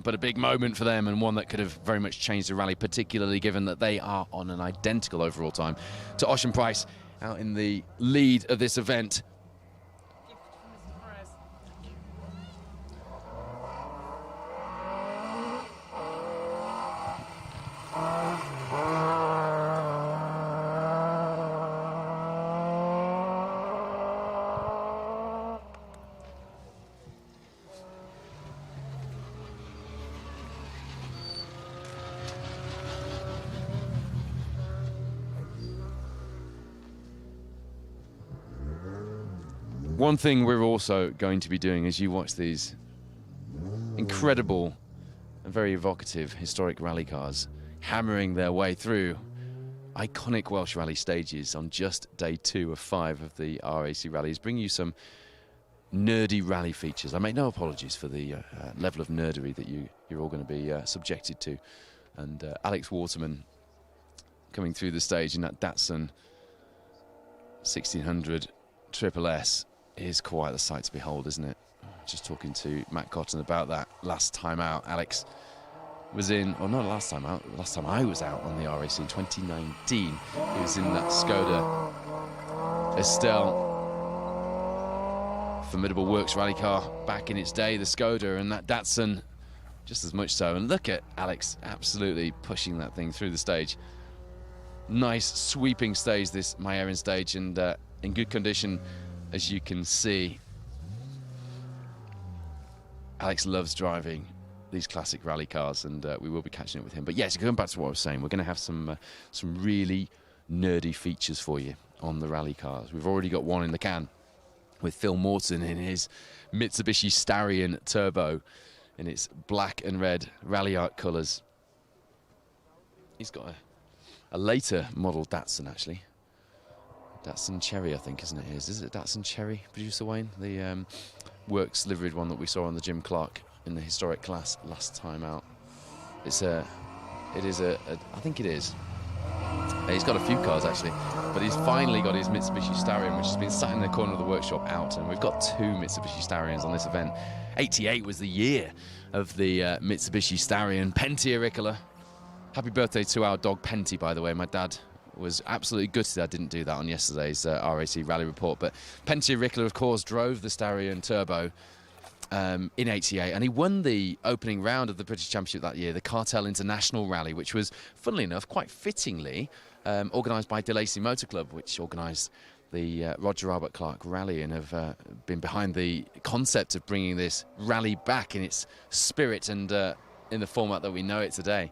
but a big moment for them, and one that could have very much changed the rally, particularly given that they are on an identical overall time to Ocean Price out in the lead of this event. One thing we're also going to be doing as you watch these incredible and very evocative historic rally cars hammering their way through iconic Welsh Rally stages on just day 2 of 5 of the RAC rallies, bring you some nerdy rally features. I make no apologies for the level of nerdery that you're all going to be subjected to. And Alex Waterman coming through the stage in that Datsun 1600 Triple S is quite the sight to behold, isn't it? Just talking to Matt Cotton about that last time out. Alex was in, or not last time out, last time I was out on the RAC in 2019. He was in that Skoda Estelle formidable works rally car back in its day, the Skoda, and that Datsun just as much so. And look at Alex absolutely pushing that thing through the stage. Nice sweeping stage, this My Erin stage, and in good condition, as you can see. Alex loves driving these classic rally cars, and we will be catching up with him. But yes, going back to what I was saying, we're going to have some really nerdy features for you on the rally cars. We've already got one in the can with Phil Morton in his Mitsubishi Starion Turbo in its black and red rally art colours. He's got a later model Datsun, actually. Datsun Cherry, I think, isn't it? Is it Datsun Cherry, producer Wayne? The works liveried one that we saw on the Jim Clark in the historic class last time out. I think it is. He's got a few cars actually, but he's finally got his Mitsubishi Starion, which has been sat in the corner of the workshop out, and we've got 2 Mitsubishi Starions on this event. 88 was the year of the Mitsubishi Starion. Pentti Aurikkala. Happy birthday to our dog Pentti, by the way. My dad was absolutely gutted I didn't do that on yesterday's RAC Rally Report, but Pentti Aurikkala, of course, drove the Starion Turbo in 88, and he won the opening round of the British Championship that year, the Cartel International Rally, which was, funnily enough, quite fittingly organised by De Lacy Motor Club, which organised the Roger Albert Clark Rally and have been behind the concept of bringing this rally back in its spirit and in the format that we know it today.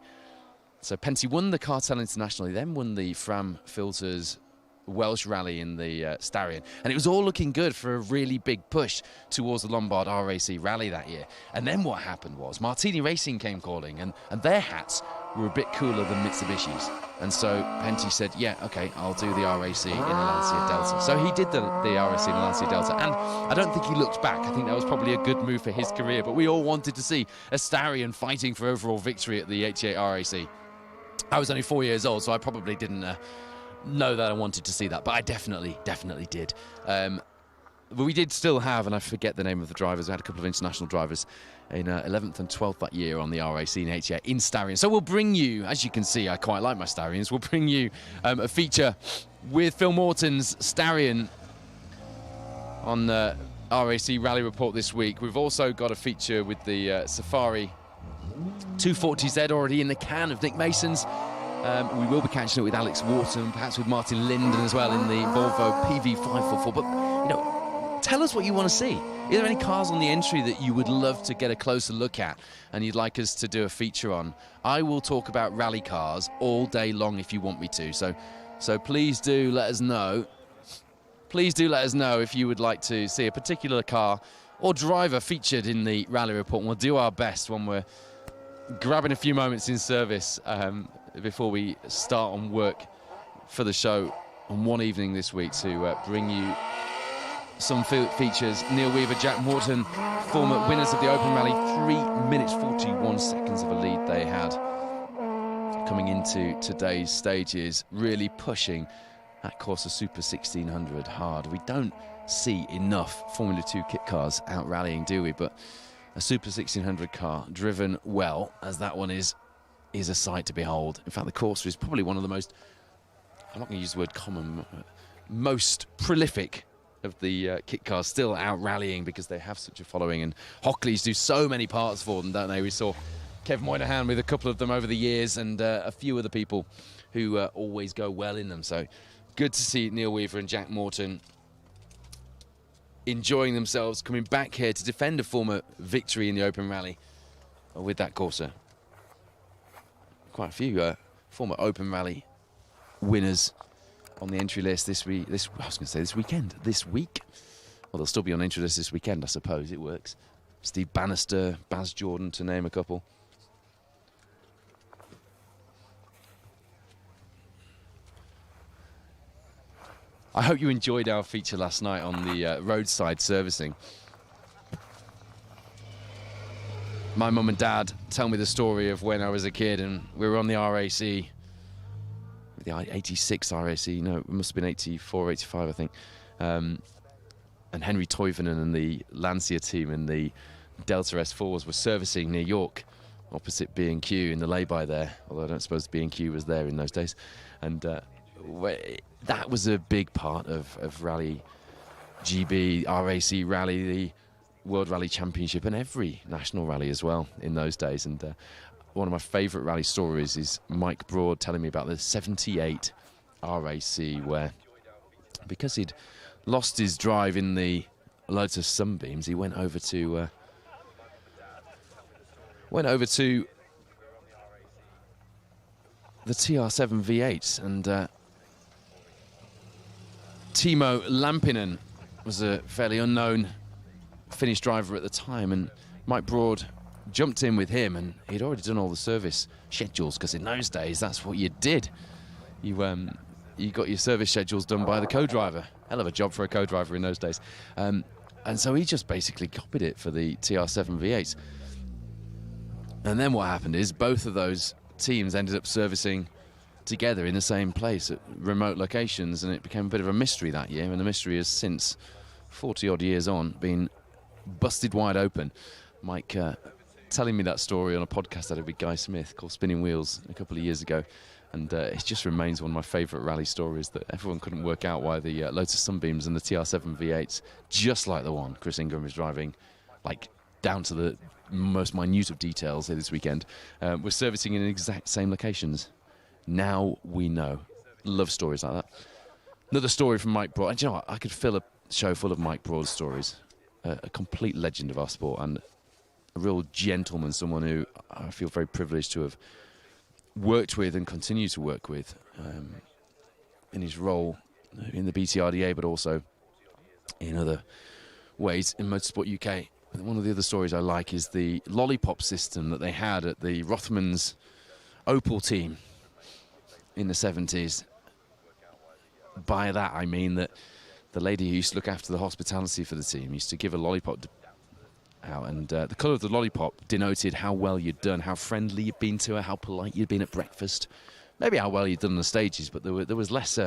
So Pentti won the Cartel International, he then won the Fram Filters Welsh Rally in the Starion, and it was all looking good for a really big push towards the Lombard RAC Rally that year. And then what happened was Martini Racing came calling, and their hats were a bit cooler than Mitsubishi's, and so Pentti said, yeah, okay, I'll do the RAC in a Lancia Delta. So he did the RAC in a Lancia Delta, and I don't think he looked back. I think that was probably a good move for his career, but we all wanted to see a Starion fighting for overall victory at the 88 RAC. I was only 4 years old, so I probably didn't know that I wanted to see that, but I definitely did. But we did still have, and I forget the name of the drivers, we had a couple of international drivers in 11th and 12th that year on the RAC in 88 in Starion. So we'll bring you, as you can see, I quite like my Starions, we'll bring you a feature with Phil Morton's Starion on the RAC Rally Report this week. We've also got a feature with the Safari 240Z already in the can of Nick Mason's. We will be catching up with Alex Wharton, perhaps with Martin Linden as well in the Volvo PV544. But, you know, tell us what you want to see. Are there any cars on the entry that you would love to get a closer look at and you'd like us to do a feature on? I will talk about rally cars all day long if you want me to. So please do let us know. Please do let us know if you would like to see a particular car or driver featured in the Rally Report. And we'll do our best when we're grabbing a few moments in service before we start on work for the show on one evening this week to bring you some features. Neil Weaver, Jack Morton, former winners of the Open Rally, 3 minutes 41 seconds of a lead they had coming into today's stages, really pushing that Corsa Super 1600 hard. We don't see enough Formula 2 kit cars out rallying, do we? But a Super 1600 car driven well, as that one is a sight to behold. In fact, the Corsa is probably one of the most, I'm not going to use the word common, most prolific of the kit cars still out rallying because they have such a following, and Hockleys do so many parts for them, don't they? We saw Kev Moynihan with a couple of them over the years, and a few other people who always go well in them. So good to see Neil Weaver and Jack Morton enjoying themselves, coming back here to defend a former victory in the Open Rally with that Corsa. Quite a few former Open Rally winners on the entry list this week. This week. Well, they'll still be on Intradis this weekend, I suppose. It works. Steve Bannister, Baz Jordan, to name a couple. I hope you enjoyed our feature last night on the roadside servicing. My mum and dad tell me the story of when I was a kid and we were on the RAC, the 86 RAC, no, it must have been 84, 85, I think. And Henry Toivonen and the Lancia team in the Delta S4s were servicing near York, opposite B&Q in the lay-by there, although I don't suppose B&Q was there in those days. And that was a big part of Rally GB, RAC Rally, the World Rally Championship, and every national rally as well in those days. And one of my favourite rally stories is Mike Broad telling me about the 78 RAC, where because he'd lost his drive in the Lotus Sunbeams, he went over to the TR7 V8s, and Timo Lampinen was a fairly unknown Finnish driver at the time, and Mike Broad jumped in with him, and he'd already done all the service schedules, because in those days that's what you did. You got your service schedules done by the co-driver. Hell of a job for a co-driver in those days. And so he just basically copied it for the TR7 V8s. And then what happened is both of those teams ended up servicing together in the same place at remote locations, and it became a bit of a mystery that year, and the mystery has since, 40 odd years on, been busted wide open. Mike telling me that story on a podcast I did with Guy Smith called Spinning Wheels a couple of years ago, and it just remains one of my favourite rally stories, that everyone couldn't work out why the Lotus Sunbeams and the TR7 V8s, just like the one Chris Ingram is driving, like down to the most minute of details here this weekend, were servicing in exact same locations. Now we know. Love stories like that. Another story from Mike Broad. And you know what? I could fill a show full of Mike Broad stories. A complete legend of our sport, and a real gentleman, someone who I feel very privileged to have worked with and continue to work with in his role in the BTRDA, but also in other ways in Motorsport UK. One of the other stories I like is the lollipop system that they had at the Rothmans Opel team in the 70s. By that I mean that the lady who used to look after the hospitality for the team used to give a lollipop out, and the colour of the lollipop denoted how well you'd done, how friendly you'd been to her, how polite you'd been at breakfast, maybe how well you'd done on the stages, but there was less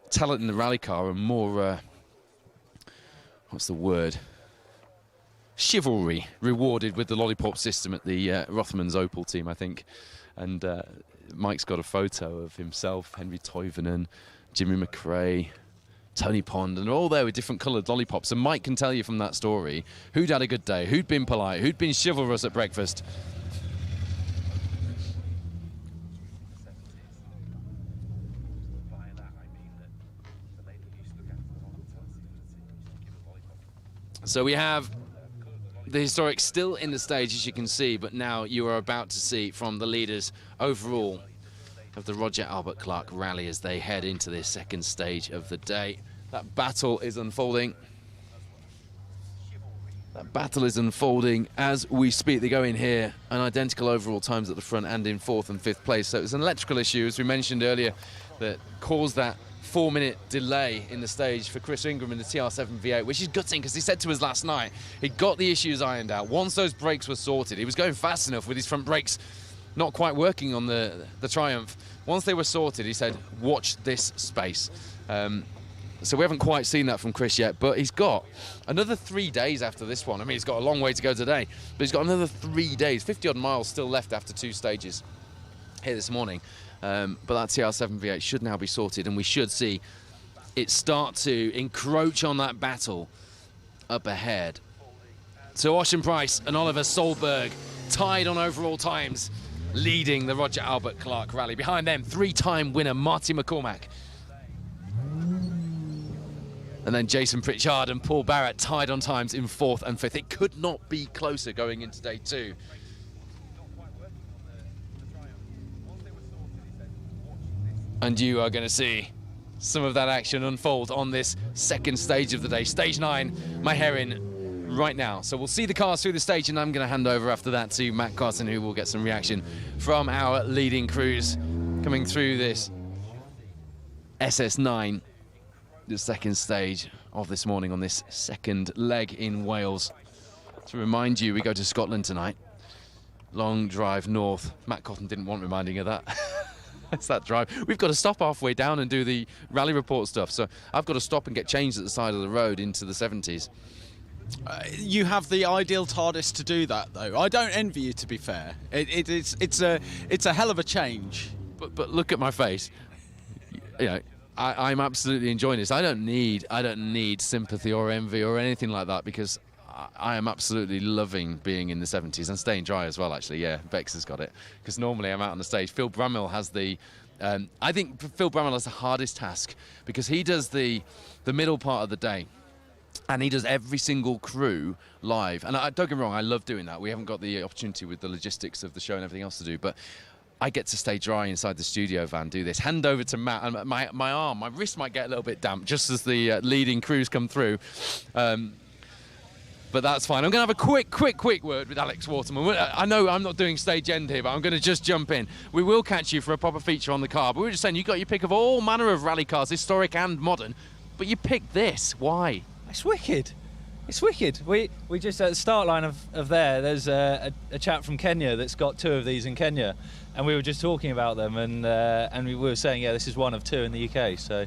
talent in the rally car and more, what's the word, chivalry rewarded with the lollipop system at the Rothmans Opel team, I think. And Mike's got a photo of himself, Henry Toivonen, Jimmy McRae, Tony Pond, and all there with different coloured lollipops. And Mike can tell you from that story who'd had a good day, who'd been polite, who'd been chivalrous at breakfast. So we have the historic still in the stage, as you can see, but now you are about to see from the leaders overall of the Roger Albert Clark Rally as they head into this second stage of the day. That battle is unfolding. That battle is unfolding as we speak. They go in here, and identical overall times at the front and in 4th and 5th place. So it was an electrical issue, as we mentioned earlier, that caused that 4-minute delay in the stage for Chris Ingram in the TR7 V8, which is gutting, because he said to us last night he'd got the issues ironed out. Once those brakes were sorted, he was going fast enough with his front brakes not quite working on the Triumph. Once they were sorted, he said, watch this space. So we haven't quite seen that from Chris yet, but he's got another 3 days after this one. I mean, he's got a long way to go today, but he's got another 3 days, 50-odd miles still left after 2 stages here this morning. But that TR7 V8 should now be sorted, and we should see it start to encroach on that battle up ahead. So Ocean Price and Oliver Solberg tied on overall times, leading the Roger Albert Clark Rally. Behind them, 3-time winner Marty McCormack. And then Jason Pritchard and Paul Barrett tied on times in 4th and 5th. It could not be closer going into day 2. And you are going to see some of that action unfold on this second stage of the day. Stage 9, my hair in right now. So we'll see the cars through the stage, and I'm going to hand over after that to Matt Carson, who will get some reaction from our leading crews coming through this SS9, the second stage of this morning on this second leg in Wales. To remind you, we go to Scotland tonight. Long drive north. Matt Cotton didn't want reminding of that. It's that drive. We've got to stop halfway down and do the rally report stuff. So I've got to stop and get changed at the side of the road into the 70s. You have the ideal TARDIS to do that, though. I don't envy you, to be fair. It's a hell of a change. But look at my face. You know, I'm absolutely enjoying this. I don't need sympathy or envy or anything like that, because I am absolutely loving being in the 70s and staying dry as well, actually. Yeah, Bex has got it. Because normally I'm out on the stage. Phil Bramwell has the... I think Phil Bramwell has the hardest task, because he does the middle part of the day. And he does every single crew live. And don't get me wrong, I love doing that. We haven't got the opportunity with the logistics of the show and everything else to do. But I get to stay dry inside the studio van, do this. Hand over to Matt. And my wrist might get a little bit damp just as the leading crews come through. But that's fine. I'm going to have a quick word with Alex Waterman. I know I'm not doing stage end here, but I'm going to just jump in. We will catch you for a proper feature on the car. But we were just saying, you got your pick of all manner of rally cars, historic and modern. But you picked this. Why? It's wicked. It's wicked. We just at the start line of there's a chap from Kenya that's got 2 of these in Kenya, and we were just talking about them, and we were saying, yeah, this is 1 of 2 in the UK. So,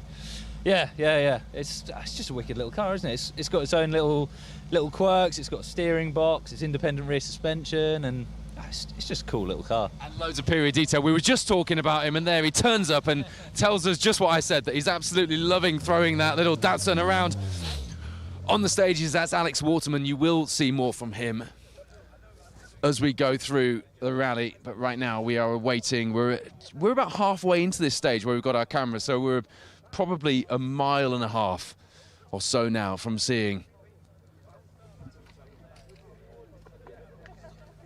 yeah. It's just a wicked little car, isn't it? It's got its own little quirks. It's got a steering box. It's independent rear suspension, and it's just a cool little car. And loads of period detail. We were just talking about him, and there he turns up and tells us just what I said, that he's absolutely loving throwing that little Datsun around on the stages. That's Alex Waterman. You will see more from him as we go through the rally, but right now we are awaiting. We're about halfway into this stage where we've got our camera, so we're probably a mile and a half or so now from seeing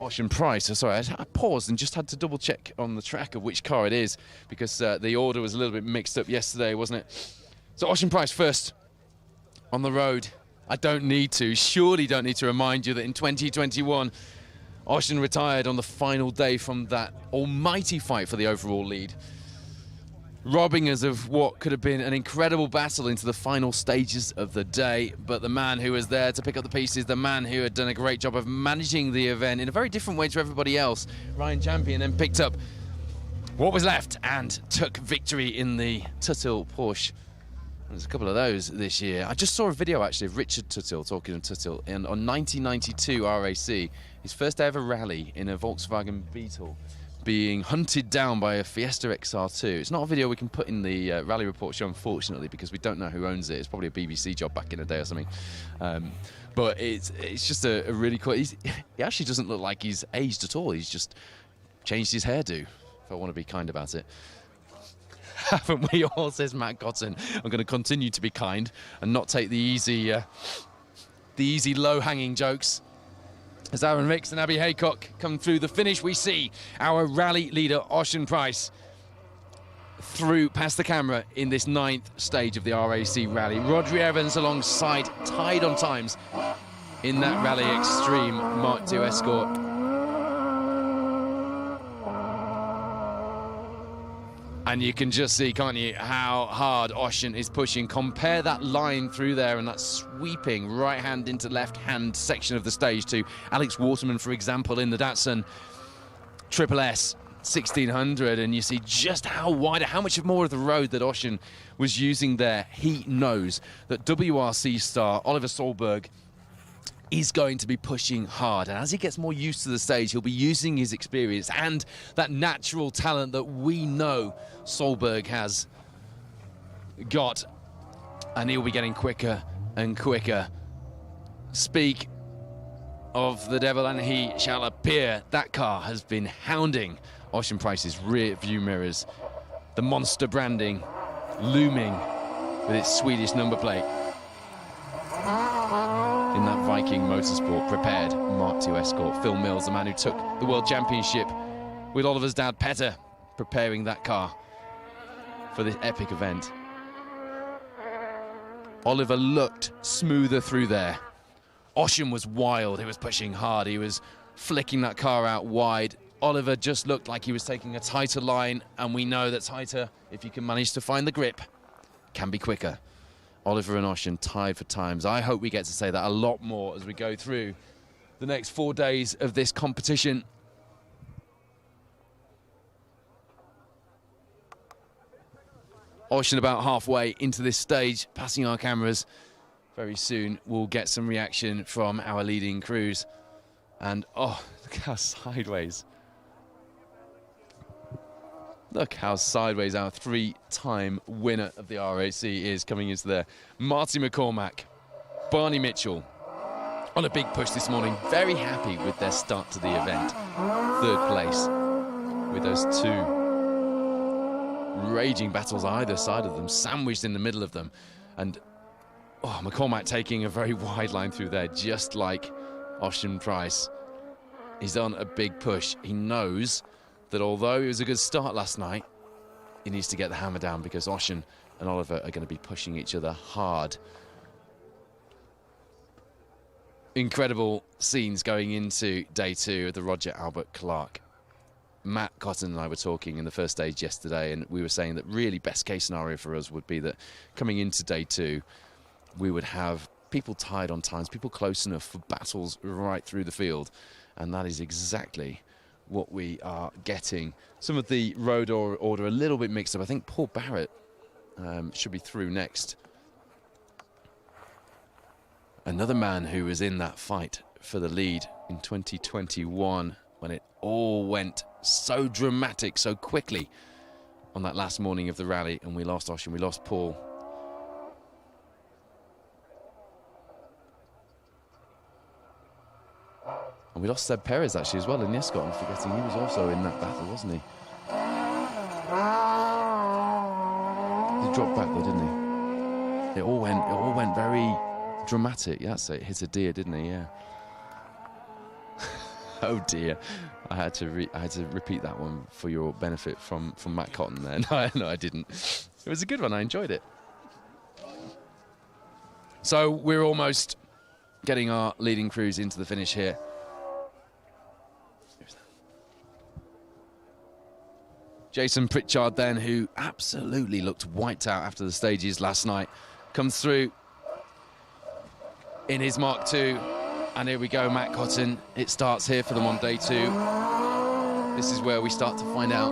Ocean Price. Sorry, I paused and just had to double check on the tracker which car it is, because the order was a little bit mixed up yesterday, wasn't it? So Ocean Price first on the road. Surely don't need to remind you that in 2021, Ocean retired on the final day from that almighty fight for the overall lead, robbing us of what could have been an incredible battle into the final stages of the day. But the man who was there to pick up the pieces, the man who had done a great job of managing the event in a very different way to everybody else, Ryan Champion, then picked up what was left and took victory in the Tuthill Porsche. There's a couple of those this year. I just saw a video actually of Richard Tuthill, talking of Tuthill, on 1992 RAC, his first ever rally in a Volkswagen Beetle, being hunted down by a Fiesta XR2. It's not a video we can put in the rally report show, unfortunately, because we don't know who owns it. It's probably a BBC job back in the day or something. But it's just a really cool... He actually doesn't look like he's aged at all. He's just changed his hairdo, if I want to be kind about it. Haven't we all, says Matt Cotton. I'm going to continue to be kind and not take the easy low-hanging jokes. As Aaron Ricks and Abby Haycock come through the finish, we see our rally leader, Ocean Price, through past the camera in this 9th stage of the RAC rally. Rodri Evans alongside, tied on times in that Rally Extreme Mark II Escort. And you can just see, can't you, how hard Ocean is pushing. Compare that line through there and that sweeping right hand into left hand section of the stage to Alex Waterman, for example, in the Datsun Triple S 1600, and you see just how wide, how much more of the road that Ocean was using there. He knows that WRC star Oliver Solberg is going to be pushing hard, and as he gets more used to the stage, he'll be using his experience and that natural talent that we know Solberg has got, and he'll be getting quicker and quicker. Speak of the devil and he shall appear. That car has been hounding Ocean Price's rear view mirrors, the monster branding looming with its Swedish number plate. In that Viking Motorsport prepared Mark II Escort. Phil Mills, the man who took the World Championship with Oliver's dad Petter, preparing that car for this epic event. Oliver looked smoother through there. Ocean was wild. He was pushing hard. He was flicking that car out wide. Oliver just looked like he was taking a tighter line, and we know that tighter, if you can manage to find the grip, can be quicker. Oliver and Ocean tied for times. I hope we get to say that a lot more as we go through the next 4 days of this competition. Ocean about halfway into this stage, passing our cameras. Very soon we'll get some reaction from our leading crews. And oh, look how sideways. Look how sideways our 3-time winner of the RAC is coming into there. Marty McCormack, Barney Mitchell on a big push this morning. Very happy with their start to the event. 3rd place with those 2 raging battles either side of them, sandwiched in the middle of them. And oh, McCormack taking a very wide line through there, just like Ocean Price. He's on a big push. He knows that although it was a good start last night, he needs to get the hammer down because Ocean and Oliver are going to be pushing each other hard. Incredible scenes going into day 2 of the Roger Albert Clark. Matt Cotton and I were talking in the first stage yesterday, and we were saying that really best case scenario for us would be that coming into day 2, we would have people tied on times, people close enough for battles right through the field. And that is exactly what we are getting. Some of the road order a little bit mixed up. I think Paul Barrett should be through next. Another man who was in that fight for the lead in 2021 when it all went so dramatic so quickly on that last morning of the rally, and we lost Ocean, we lost Paul. And we lost Seb Perez actually as well in Escott. I'm forgetting he was also in that battle, wasn't he? He dropped back though, didn't he? It all went very dramatic. Yeah, so it hit a deer, didn't he? Yeah. Oh dear, I had to repeat that one for your benefit from Matt Cotton there. No, I didn't. It was a good one. I enjoyed it. So we're almost getting our leading crews into the finish here. Jason Pritchard then, who absolutely looked wiped out after the stages last night, comes through in his Mark II. And here we go, Matt Cotton. It starts here for them on day 2. This is where we start to find out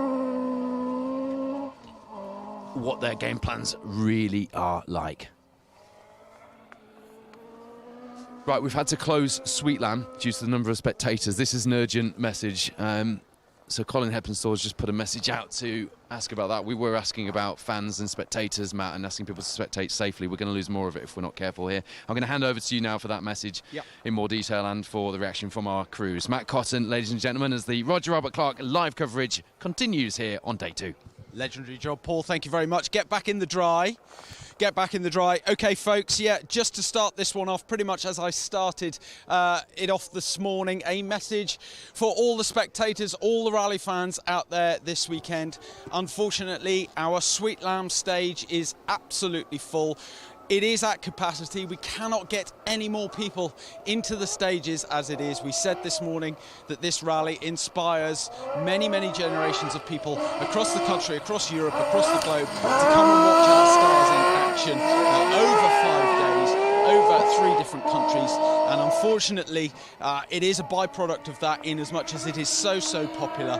what their game plans really are like. Right, we've had to close Sweetland due to the number of spectators. This is an urgent message. So Colin Heppenstall's just put a message out to ask about that. We were asking about fans and spectators, Matt, and asking people to spectate safely. We're going to lose more of it if we're not careful here. I'm going to hand over to you now for that message in more detail and for the reaction from our crews. Matt Cotton, ladies and gentlemen, as the Roger Albert Clark live coverage continues here on day 2. Legendary job, Paul. Thank you very much. Get back in the dry. Get back in the dry. Okay, folks, just to start this one off, pretty much as I started it off this morning, a message for all the spectators, all the rally fans out there this weekend. Unfortunately, our Sweet Lamb stage is absolutely full. It is at capacity. We cannot get any more people into the stages as it is. We said this morning that this rally inspires many, many generations of people across the country, across Europe, across the globe to come and watch our stars in action over 5 days, over 3 different countries. And unfortunately, it is a byproduct of that in as much as it is so popular.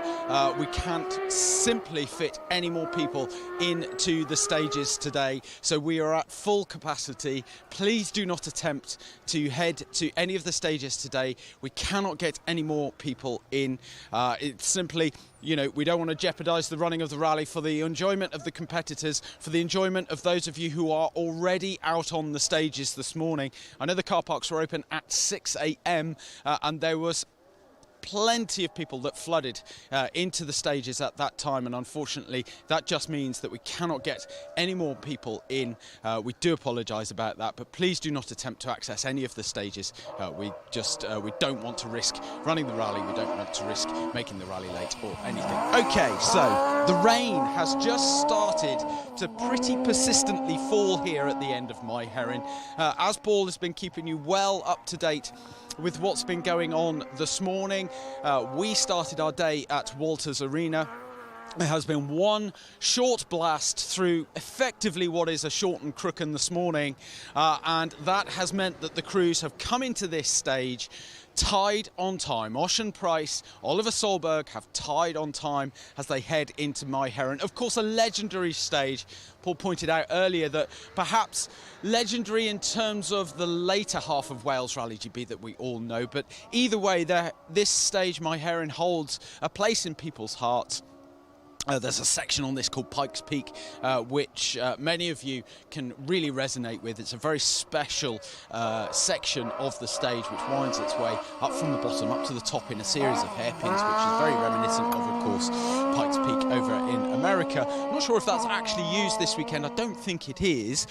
We can't simply fit any more people into the stages today. So we are at full capacity. Please do not attempt to head to any of the stages today. We cannot get any more people in. It's simply, we don't want to jeopardise the running of the rally for the enjoyment of the competitors, for the enjoyment of those of you who are already out on the stages this morning. I know the car parks were open at 6 a.m. And there was plenty of people that flooded into the stages at that time, and unfortunately that just means that we cannot get any more people in. We do apologise about that, but please do not attempt to access any of the stages. We don't want to risk running the rally, we don't want to risk making the rally late or anything. Okay, so the rain has just started to pretty persistently fall here at the end of My Heron. As Paul has been keeping you well up to date with what's been going on this morning, we started our day at Walters Arena. There has been one short blast through effectively what is a shortened Crooken this morning, and that has meant that the crews have come into this stage tied on time. Ocean Price, Oliver Solberg have tied on time as they head into My Heron. Of course, a legendary stage. Paul pointed out earlier that perhaps legendary in terms of the later half of Wales Rally GB that we all know, but either way, this stage, My Heron, holds a place in people's hearts. There's a section on this called Pikes Peak, which many of you can really resonate with. It's a very special section of the stage which winds its way up from the bottom up to the top in a series of hairpins, which is very reminiscent of course, Pikes Peak over in America. I'm not sure if that's actually used this weekend. I don't think it is.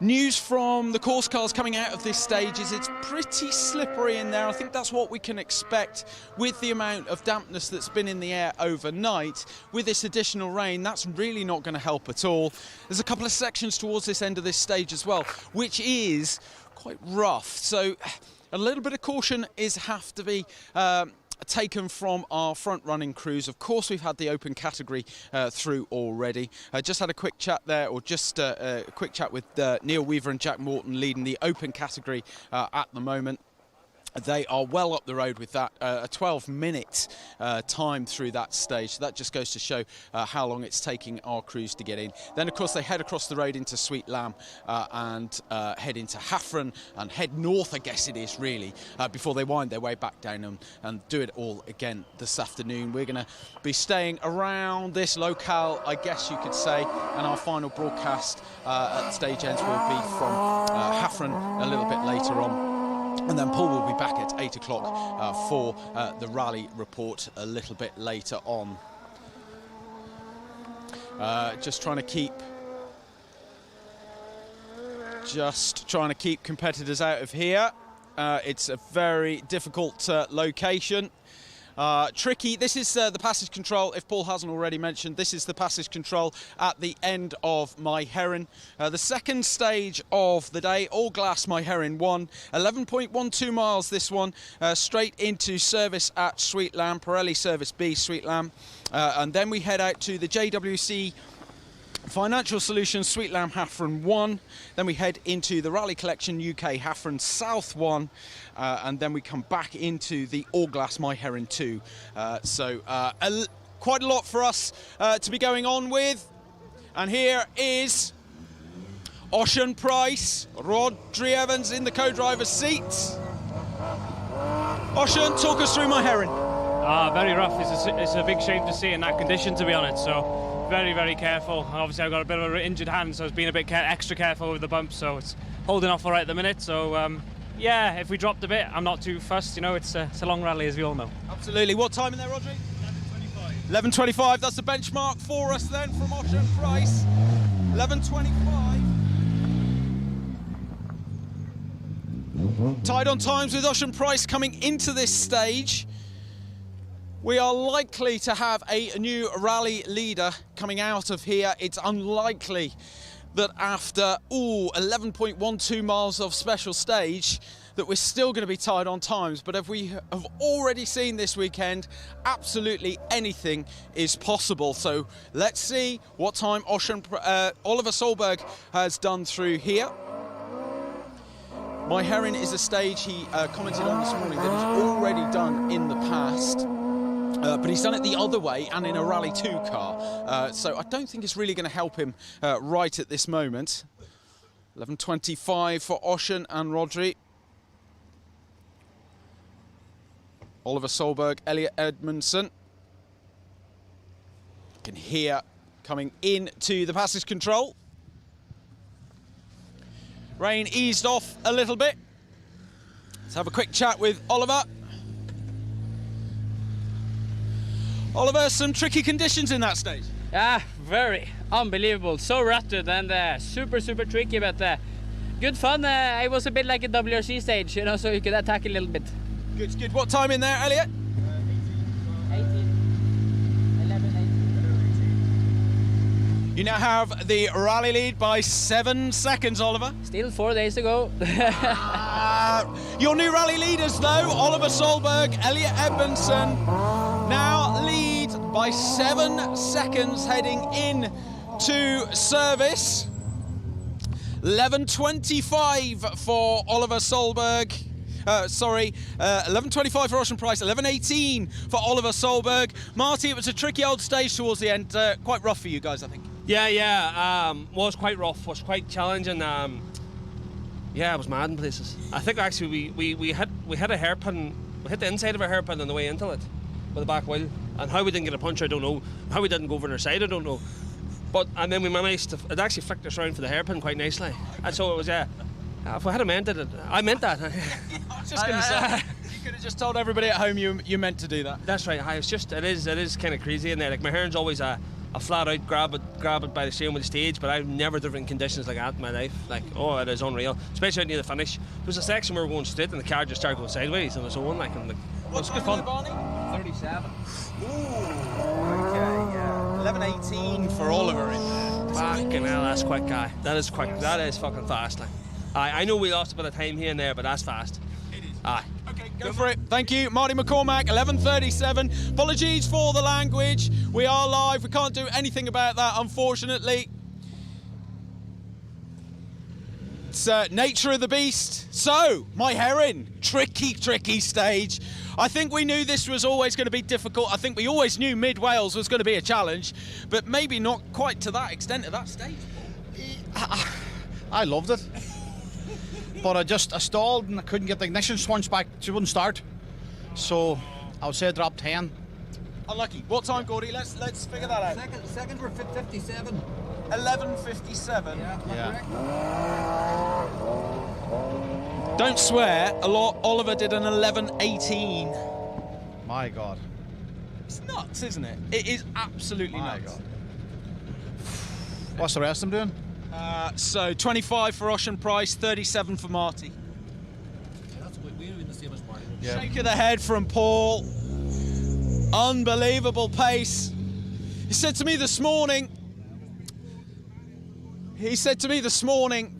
News from the course cars coming out of this stage is it's pretty slippery in there. I think that's what we can expect with the amount of dampness that's been in the air overnight. With this additional rain, that's really not going to help at all. There's a couple of sections towards this end of this stage as well, which is quite rough. So a little bit of caution have to be taken from our front running crews. Of course, we've had the open category through already. Just had a quick chat there, or just a quick chat with Neil Weaver and Jack Morton leading the open category at the moment. They are well up the road with that, a 12-minute time through that stage. So that just goes to show how long it's taking our crews to get in. Then, of course, they head across the road into Sweet Lamb and head into Haffron and head north, I guess it is, really, before they wind their way back down and do it all again this afternoon. We're going to be staying around this locale, I guess you could say, and our final broadcast at stage ends will be from Haffron a little bit later on. And then Paul will be back at 8 o'clock for the rally report a little bit later on. Just trying to keep competitors out of here. It's a very difficult location. Tricky. This is the passage control. If Paul hasn't already mentioned, this is the passage control at the end of My Heron. The second stage of the day, all glass My Heron 1, 11.12 miles this one, straight into service at Sweet Lamb, Pirelli Service B, Sweet Lamb. And then we head out to the JWC Financial Solutions Sweet Lamb Haffron 1, then we head into the Rally Collection UK Haffron South 1, and then we come back into the All Glass My Heron 2. Quite a lot for us to be going on with. And here is Ocean Price, Rodri Evans in the co-driver's seat. Ocean, talk us through My Heron. Very rough. It's a big shame to see in that condition, to be honest. So very, very careful. Obviously, I've got a bit of an injured hand, so it's been a bit extra careful with the bumps. So it's holding off all right at the minute. So yeah, if we dropped a bit, I'm not too fussed. You know, it's a long rally, as we all know. Absolutely. What time in there, Rodri? 11:25. That's the benchmark for us then from Ocean Price. 11:25. Tied on times with Ocean Price coming into this stage. We are likely to have a new rally leader coming out of here. It's unlikely that after 11.12 miles of special stage that we're still going to be tied on times, but if we have already seen this weekend, absolutely anything is possible. So let's see what time Oliver Solberg has done through here. My Heron is a stage he commented on this morning that he's already done in the past. But he's done it the other way and in a Rally 2 car. So I don't think it's really going to help him right at this moment. 11:25 for Ocean and Rodri. Oliver Solberg, Elliot Edmondson. You can hear coming into the passage control. Rain eased off a little bit. Let's have a quick chat with Oliver. Oliver, some tricky conditions in that stage. Yeah, very unbelievable. So rutted and super tricky, but good fun. It was a bit like a WRC stage, you know, so you could attack a little bit. Good. What time in there, Elliot? 18. You now have the rally lead by 7 seconds, Oliver. Still 4 days to go. Your new rally leaders, though, Oliver Solberg, Elliot Edmondson, now lead by 7 seconds heading in to service. 11.25 for Oliver Solberg. 11.25 for Ocean Price, 11.18 for Oliver Solberg. Marty, it was a tricky old stage towards the end, quite rough for you guys, I think. Yeah, was quite rough, was quite challenging. Yeah, it was mad in places. I think actually we hit a hairpin, we hit the inside of a hairpin on the way into it with the back wheel, and how we didn't get a punch, I don't know. How we didn't go over on our side, I don't know. And then we managed to, it actually flicked us around for the hairpin quite nicely. And so it was, if I had meant it, I meant that. I was just going to say, you could have just told everybody at home you meant to do that. That's right. It is kind of crazy in there. Like, my hair's always a flat out grab it by the steering with the stage, but I've never driven in conditions like that in my life. Like, oh, it is unreal, especially out near the finish. There was a section where we were going straight and the car just started going sideways on its own, like, and it was good fun. 37. Ooh, okay, yeah. 11.18 for Oliver in there. Fucking hell, that's quick, guy. That is quick. That is fucking fast. Like, I know we lost a bit of time here and there, but that's fast. It is. Aye. Okay, go for it. Thank you, Marty McCormack, 11.37. Apologies for the language. We are live. We can't do anything about that, unfortunately. It's nature of the beast. So, my Heron, tricky stage. I think we knew this was always going to be difficult. I think we always knew Mid-Wales was going to be a challenge, but maybe not quite to that extent at that stage. I loved it. But I stalled and I couldn't get the ignition switch back. She wouldn't start. So I would say I dropped 10. Unlucky. What time, Gordy? Let's figure that out. Second were 57. 11.57. Yeah. Don't swear a lot. Oliver did an 11.18. My God. It's nuts, isn't it? It is absolutely My nuts. God. What's the rest of them doing? So 25 for Ocean Price, 37 for Marty. We're in the same as Marty. Yeah. Shake of the head from Paul. Unbelievable pace. He said to me this morning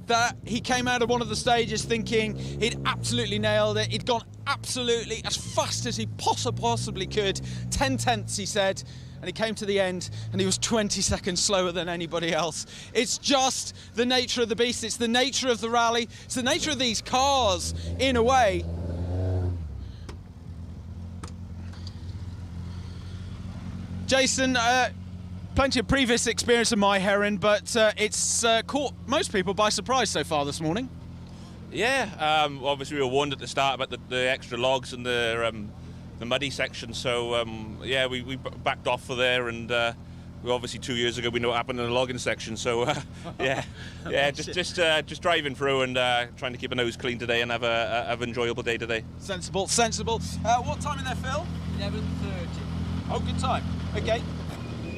that he came out of one of the stages thinking he'd absolutely nailed it. He'd gone absolutely as fast as he possibly could. 10 tenths, he said. And he came to the end and he was 20 seconds slower than anybody else. It's just the nature of the beast. It's the nature of the rally. It's the nature of these cars, in a way. Jason, plenty of previous experience of my Heron, but it's caught most people by surprise so far this morning. Yeah, obviously we were warned at the start about the extra logs and the muddy section, so yeah, we backed off for there, and we obviously 2 years ago we know what happened in the logging section, so yeah, just driving through and trying to keep a nose clean today and have an enjoyable day today. Sensible. What time in there, Phil? 11:30. Oh, good time. Okay.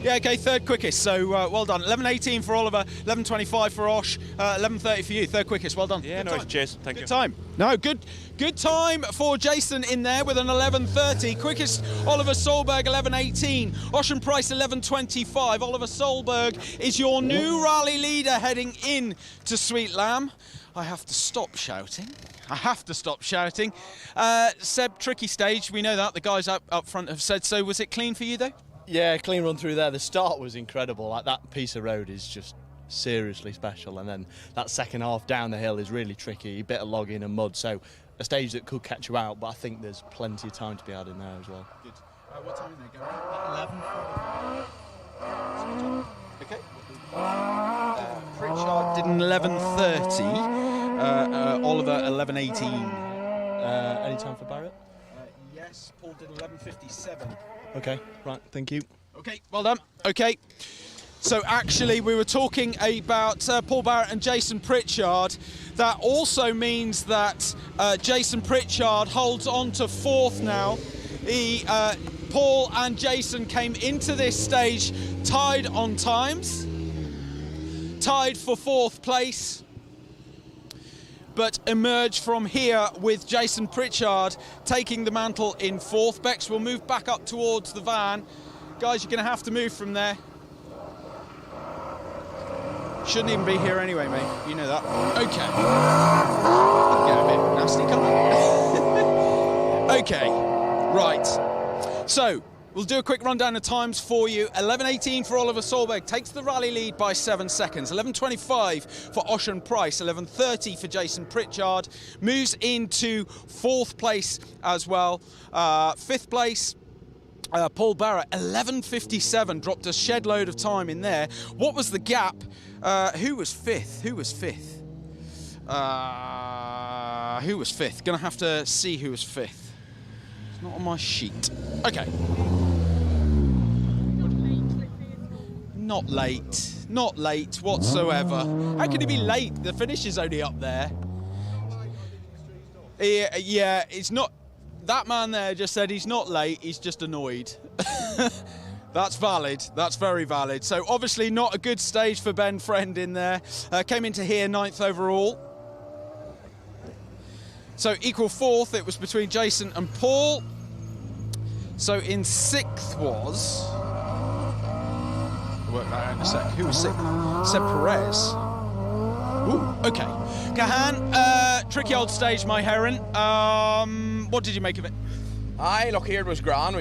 Yeah, okay, third quickest, so well done. 11.18 for Oliver, 11.25 for Osh, 11.30 for you, third quickest, well done. Yeah, Good no, time. cheers, thank you. Good time. No, good time for Jason in there with an 11.30. Quickest, Oliver Solberg, 11.18. Ocean Price, 11.25. Oliver Solberg is your new rally leader heading in to Sweet Lamb. I have to stop shouting. Seb, tricky stage, we know that. The guys up front have said so. Was it clean for you, though? Yeah, clean run through there. The start was incredible. Like, that piece of road is just seriously special, and then that second half down the hill is really tricky, a bit of logging and mud, so a stage that could catch you out, but I think there's plenty of time to be had in there as well. Good. What time is it, Gary? 11:45. Okay. Pritchard did an 11:30. Oliver 11:18. Any time for Barrett? Yes, Paul did 11:57. Okay, right, thank you. Okay, well done. Okay. So actually, we were talking about Paul Barrett and Jason Pritchard. That also means that Jason Pritchard holds on to fourth now. He Paul and Jason came into this stage tied on times, tied for 4th place, but emerged from here with Jason Pritchard taking the mantle in 4th. Bex will move back up towards the van. Guys, you're going to have to move from there. Shouldn't even be here anyway, mate. You know that. Okay. Get a bit nasty, can't it? Okay. Right. So, we'll do a quick rundown of times for you. 11.18 for Oliver Solberg, takes the rally lead by 7 seconds. 11.25 for Ocean Price. 11.30 for Jason Pritchard. Moves into 4th place as well. 5th place, Paul Barrett. 11.57, dropped a shed load of time in there. What was the gap? Who was 5th? Who was 5th? Who was 5th? Gonna have to see who was 5th. It's not on my sheet. Okay. Not late. Not late whatsoever. How can he be late? The finish is only up there. Yeah, it's not. That man there just said he's not late, he's just annoyed. That's valid. That's very valid. So obviously not a good stage for Ben Friend in there. Came into here 9th overall. So equal 4th, it was between Jason and Paul. So in 6th was... I'll work that out in a sec. Who was 6th? Seb Perez. Ooh, okay. Gahan, tricky old stage, my Heron. What did you make of it? Aye, look, here it was grand.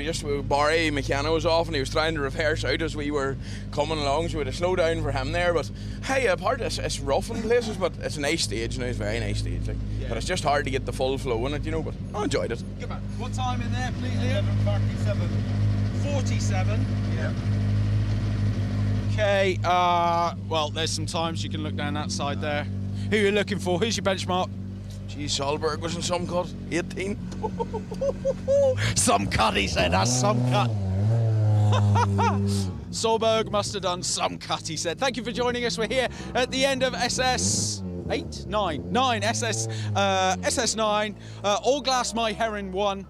Barry McKenna was off and he was trying to reverse out as we were coming along, so we had to slow down for him there. But hey, apart it's rough in places, but it's a nice stage, it's a very nice stage. Like. Yeah. But it's just hard to get the full flow in it, but I enjoyed it. Good man. What time in there, please, Liam? 11:47. 47? Yeah. Okay, well, there's some times you can look down that side there. Who are you looking for? Who's your benchmark? Gee, Solberg was in some cut. 18. Some cut, he said. That's some cut. Solberg must have done some cut, he said. Thank you for joining us. We're here at the end of SS 8, 9, 9, SS9. All Glass My Heron 1.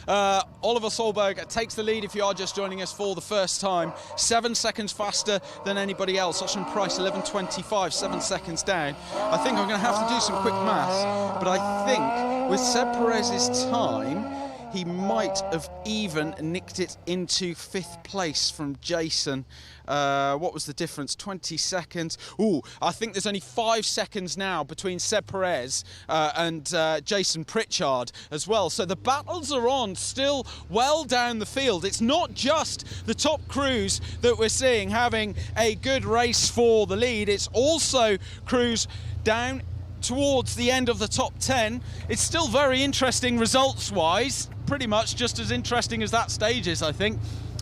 Oliver Solberg takes the lead if you are just joining us for the first time. 7 seconds faster than anybody else. Ocean Price 11.25, 7 seconds down. I think I'm going to have to do some quick maths, but I think with Seb Perez's time, he might have even nicked it into 5th place from Jason. What was the difference? 20 seconds. Ooh, I think there's only 5 seconds now between Seb Perez and Jason Pritchard as well. So the battles are on still well down the field. It's not just the top crews that we're seeing having a good race for the lead. It's also crews down towards the end of the top 10. It's still very interesting results-wise. Pretty much just as interesting as that stage is, I think.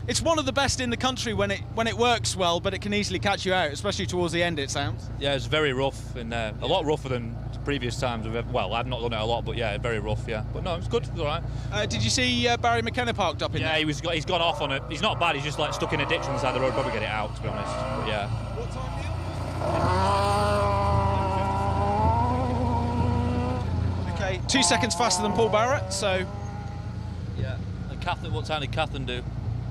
It's one of the best in the country when it works well, but it can easily catch you out, especially towards the end, it sounds. Yeah, it's very rough in there. A lot rougher than previous times. Well, I've not done it a lot, but yeah, very rough, yeah. But no, it's good, it's all right. Did you see Barry McKenna parked up in there? Yeah, he's gone off on it. He's not bad, he's just like stuck in a ditch on the side of the road. Probably get it out, to be honest. But yeah. What time, Neil? Okay, 2 seconds faster than Paul Barrett, so... Yeah. And Catherine, what time did Catherine do?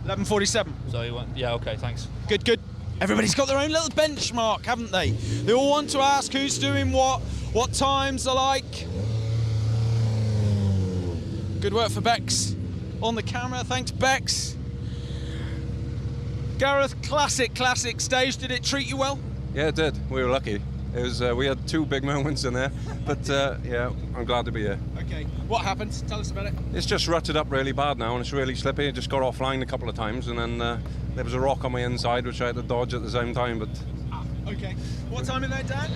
11.47. So he went, yeah, okay, thanks. Good, good. Everybody's got their own little benchmark, haven't they? They all want to ask who's doing what times are like. Good work for Bex on the camera. Thanks, Bex. Gareth, classic stage. Did it treat you well? Yeah, it did. We were lucky. It was. We had 2 big moments in there, but yeah, I'm glad to be here. Okay, what happened? Tell us about it. It's just rutted up really bad now, and it's really slippy. I just got offline a couple of times, and then there was a rock on my inside, which I had to dodge at the same time. But okay, what time is that, Dan?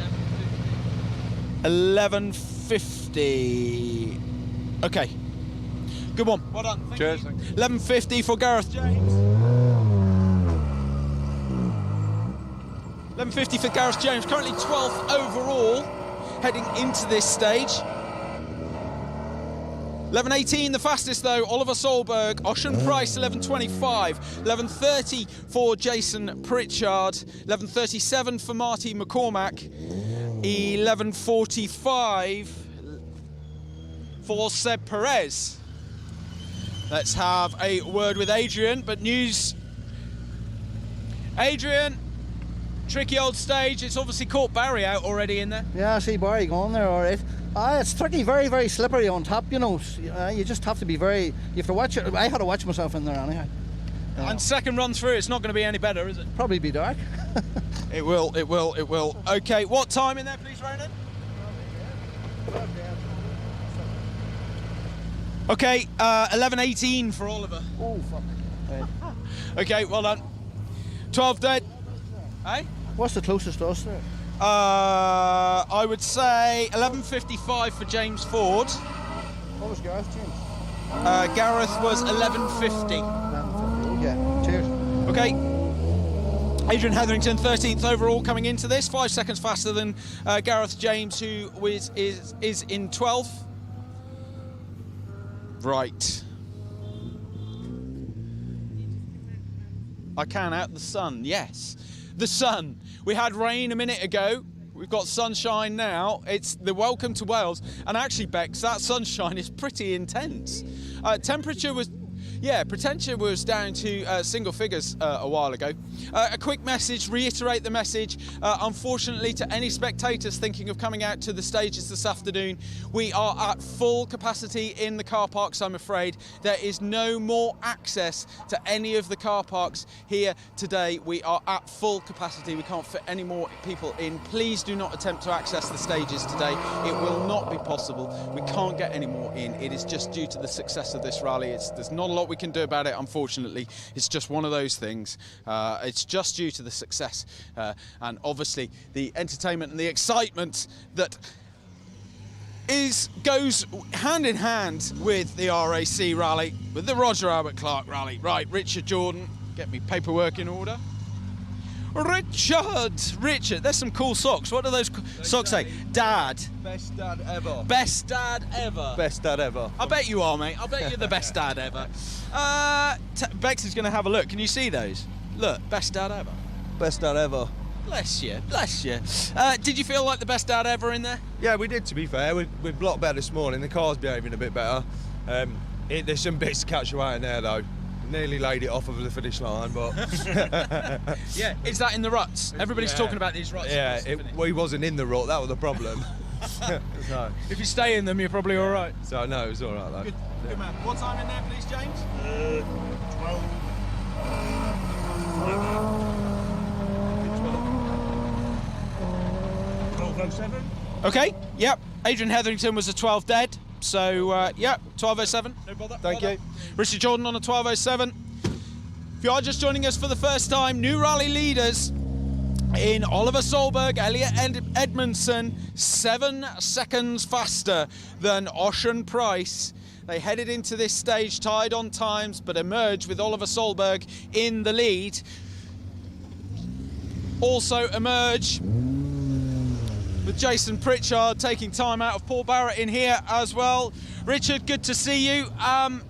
11:50. Okay, good one. Well done. Thank cheers. You. 11:50 for Gareth James. 11.50 for Gareth James, currently 12th overall, heading into this stage. 11.18, the fastest though, Oliver Solberg. Ocean Price, 11.25. 11.30 for Jason Pritchard. 11.37 for Marty McCormack. 11.45 for Seb Perez. Let's have a word with Adrian, but news. Adrian, tricky old stage. It's obviously caught Barry out already in there. Yeah, I see Barry going there, all right. It's tricky, very, very slippery on top, you know. You just have to be you have to watch it. I had to watch myself in there anyhow. And second run through, it's not going to be any better, is it? Probably be dark. It will. Okay, what time in there, please, Ronan? Okay, 11:18 for Oliver. Oh, fuck. Right. Okay, well done. 12 dead. Hey? What's the closest to us there? I would say 11:55 for James Ford. What was Gareth, James? Gareth was 11:50. 11:50, yeah. Cheers. Okay. Adrian Hetherington, 13th overall, coming into this, 5 seconds faster than Gareth James, who is in 12th. Right. I can out the sun, yes. The sun. We had rain a minute ago. We've got sunshine now. It's the welcome to Wales. And actually, Bex, that sunshine is pretty intense. Temperature was... Yeah, temperature was down to single figures a while ago. A quick message, reiterate the message. Unfortunately, to any spectators thinking of coming out to the stages this afternoon, we are at full capacity in the car parks, I'm afraid. There is no more access to any of the car parks here today. We are at full capacity. We can't fit any more people in. Please do not attempt to access the stages today. It will not be possible. We can't get any more in. It is just due to the success of this rally. There's not a lot we can do about it, unfortunately. It's just one of those things. It's just due to the success and obviously the entertainment and the excitement that goes hand in hand with the RAC rally, with the Roger Albert Clark rally. Right, Richard Jordan, get me paperwork in order. Richard, there's some cool socks. What do those socks say? Dad. Best dad ever. Best dad ever. Best dad ever. I bet you are, mate. I bet you're the best dad ever. Bex is going to have a look. Can you see those? Look, best dad ever. Best dad ever. Bless you, bless you. Did you feel like the best dad ever in there? Yeah, we did, to be fair. We blocked better this morning. The car's behaving a bit better. There's some bits to catch you out in there, though. Nearly laid it off of the finish line, but... Yeah, is that in the ruts? Everybody's talking about these ruts. Yeah, we wasn't in the rut, that was the problem. So. If you stay in them, you're probably all right. So, no, it was all right, though. Good man. What time in there, please, James? 12. 12:07. Okay, yep. Adrian Hetherington was a 12 dead. So, yeah, 12:07. No bother. Thank you. Richard Jordan on a 12:07. If you are just joining us for the first time, new rally leaders in Oliver Solberg, Elliot Edmondson, 7 seconds faster than Ocean Price. They headed into this stage tied on times, but emerged with Oliver Solberg in the lead. Also emerge with Jason Pritchard taking time out of Paul Barrett in here as well. Richard, good to see you.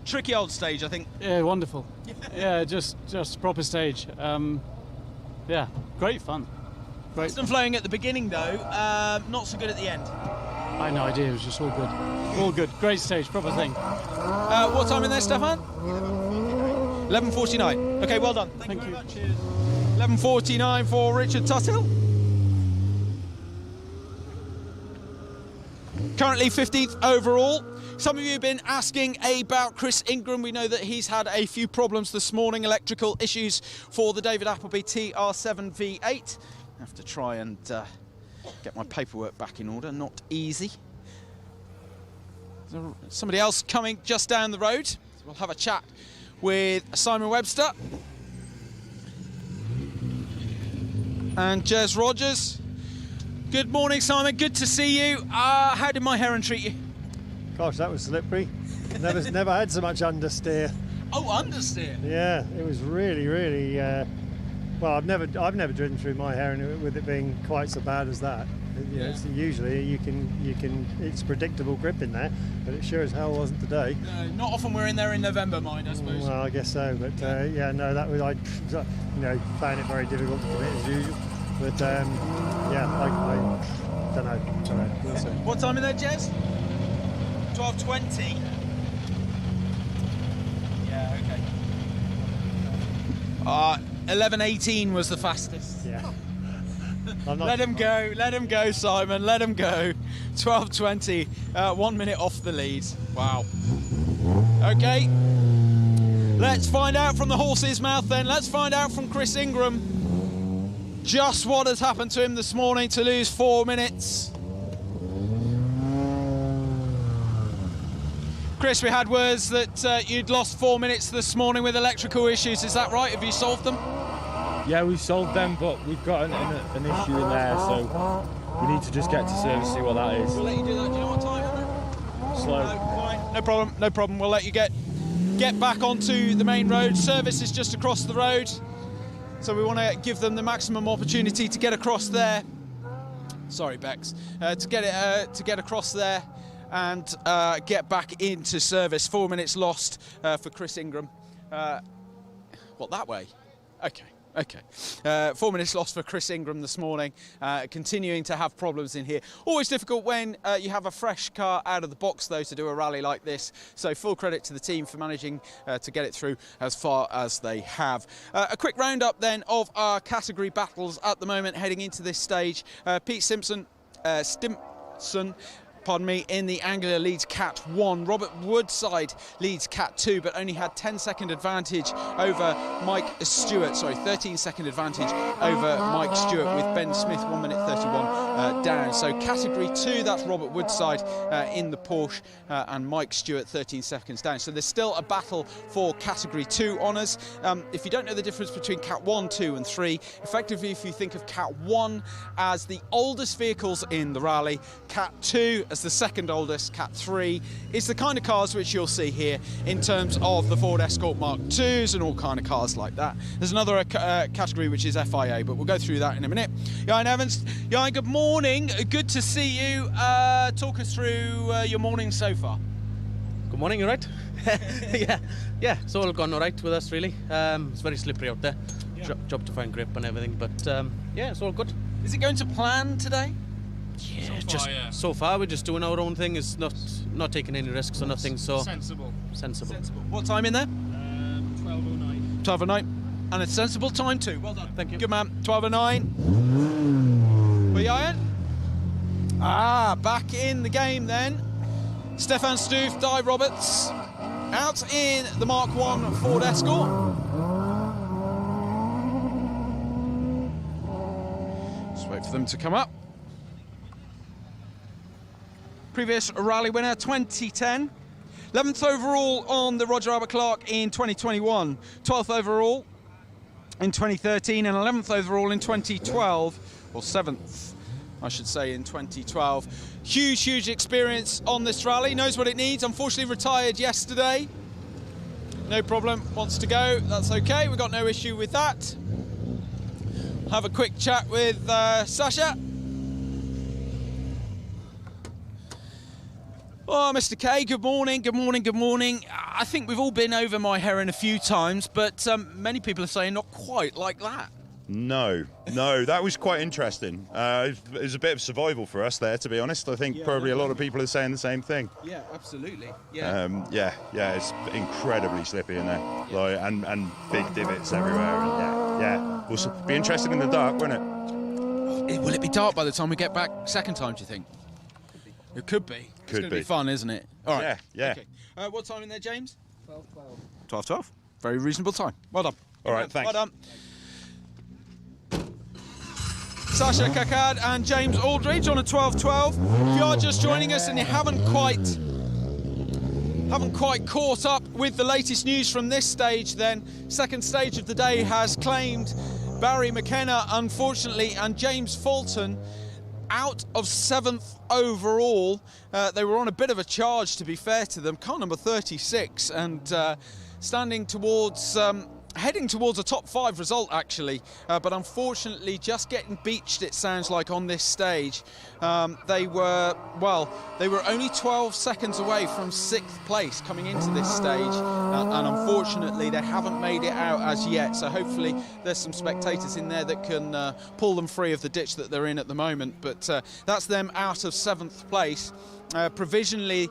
Tricky old stage, I think. Yeah, wonderful. Yeah, just proper stage. Yeah, great fun. Great. Fast and flowing at the beginning though, not so good at the end. I had no idea, it was just all good. All good, great stage, proper thing. What time in there, Stefan? 11:49. Okay, well done. Thank you very much. Cheers. 11:49 for Richard Tuthill. Currently 15th overall. Some of you have been asking about Chris Ingram. We know that he's had a few problems this morning, electrical issues for the David Appleby TR7 V8. I have to try and get my paperwork back in order, not easy. There's somebody else coming just down the road. So we'll have a chat with Simon Webster and Jez Rogers. Good morning, Simon. Good to see you. How did my heron treat you? Gosh, that was slippery. Never had so much understeer. Oh, understeer. Yeah, it was really. Well, I've never driven through my heron with it being quite so bad as that. You know, usually you can. It's predictable grip in there, but it sure as hell wasn't today. No, not often we're in there in November, mind, I suppose. Well, I guess so, but yeah, no, that was found it very difficult to commit as usual. But yeah, I don't know. We'll see. What time in there, Jez? 12:20. 11:18 was the fastest. Yeah. Let him go, Simon, let him go. 12:20, 1 minute off the lead. Wow. Okay, let's find out from the horse's mouth then. Let's find out from Chris Ingram just what has happened to him this morning to lose 4 minutes. Chris, we had words that you'd lost 4 minutes this morning with electrical issues. Is that right? Have you solved them? Yeah, we've solved them, but we've got an issue in there, so we need to just get to service, see what that is. We'll let you do that. Do you know what time is it? Slow. Fine. No problem. We'll let you get back onto the main road. Service is just across the road, so we want to give them the maximum opportunity to get across there. Sorry, Bex. To get across there and get back into service. 4 minutes lost for Chris Ingram. What, that way? Okay. 4 minutes lost for Chris Ingram this morning, continuing to have problems in here. Always difficult when you have a fresh car out of the box, though, to do a rally like this. So full credit to the team for managing to get it through as far as they have. A quick roundup then of our category battles at the moment heading into this stage. Pete Stimpson, in the Anglia leads Cat 1. Robert Woodside leads Cat 2, but only had 10-second advantage over Mike Stewart. 13-second advantage over Mike Stewart with Ben Smith 1 minute 31 down. So category 2, that's Robert Woodside in the Porsche and Mike Stewart 13 seconds down. So there's still a battle for category 2 honours. If you don't know the difference between Cat 1, 2 and 3, effectively if you think of Cat 1 as the oldest vehicles in the rally, Cat 2 as the second oldest, Cat 3 is the kind of cars which you'll see here in terms of the Ford Escort Mark IIs and all kind of cars like that. There's another category which is FIA, but we'll go through that in a minute. Jan Evans, Jan, good morning. Good to see you. Talk us through your morning so far. Good morning, you right? yeah, it's all gone all right with us really. It's very slippery out there. Job to find grip and everything, but yeah, it's all good. Is it going to plan today? Yeah, so far we're just doing our own thing. It's not taking any risks or nothing. So sensible. What time in there? 12:09. 12:09, and a sensible time too. Well done. Thank you. Good man. 12:09. For Jan. Back in the game then. Stefan Stoof, Di Roberts, out in the Mark 1 Ford Escort. Just wait for them to come up. Previous rally winner, 2010. 11th overall on the Roger Albert Clark in 2021. 12th overall in 2013 and 11th overall in 2012. Or 7th, I should say, in 2012. Huge experience on this rally. Knows what it needs. Unfortunately retired yesterday. No problem. Wants to go. That's okay. We've got no issue with that. Have a quick chat with Sasha. Oh, Mr. K, good morning. I think we've all been over My Heron a few times, but many people are saying not quite like that. No, that was quite interesting. It was a bit of survival for us there, to be honest. I think probably a lot of people are saying the same thing. Yeah, absolutely. Yeah, it's incredibly slippy in there, and big divots everywhere. And yeah. Will be interesting in the dark, won't it? Will it be dark by the time we get back second time, do you think? It could be. It's going to be fun, isn't it? All right. Yeah. Okay. What time in there, James? 12:12. 12:12. Very reasonable time. Well done. All right, thanks. Well done. Sasha Kakad and James Aldridge on a 12:12. If you are just joining us and you haven't quite caught up with the latest news from this stage, then second stage of the day has claimed Barry McKenna, unfortunately, and James Fulton out of 7th overall. They were on a bit of a charge, to be fair to them. Car number 36 and standing towards heading towards a top 5 result, actually, but unfortunately just getting beached, it sounds like, on this stage. They were only 12 seconds away from 6th place coming into this stage, and unfortunately they haven't made it out as yet, so hopefully there's some spectators in there that can pull them free of the ditch that they're in at the moment. But that's them out of 7th place. Provisionally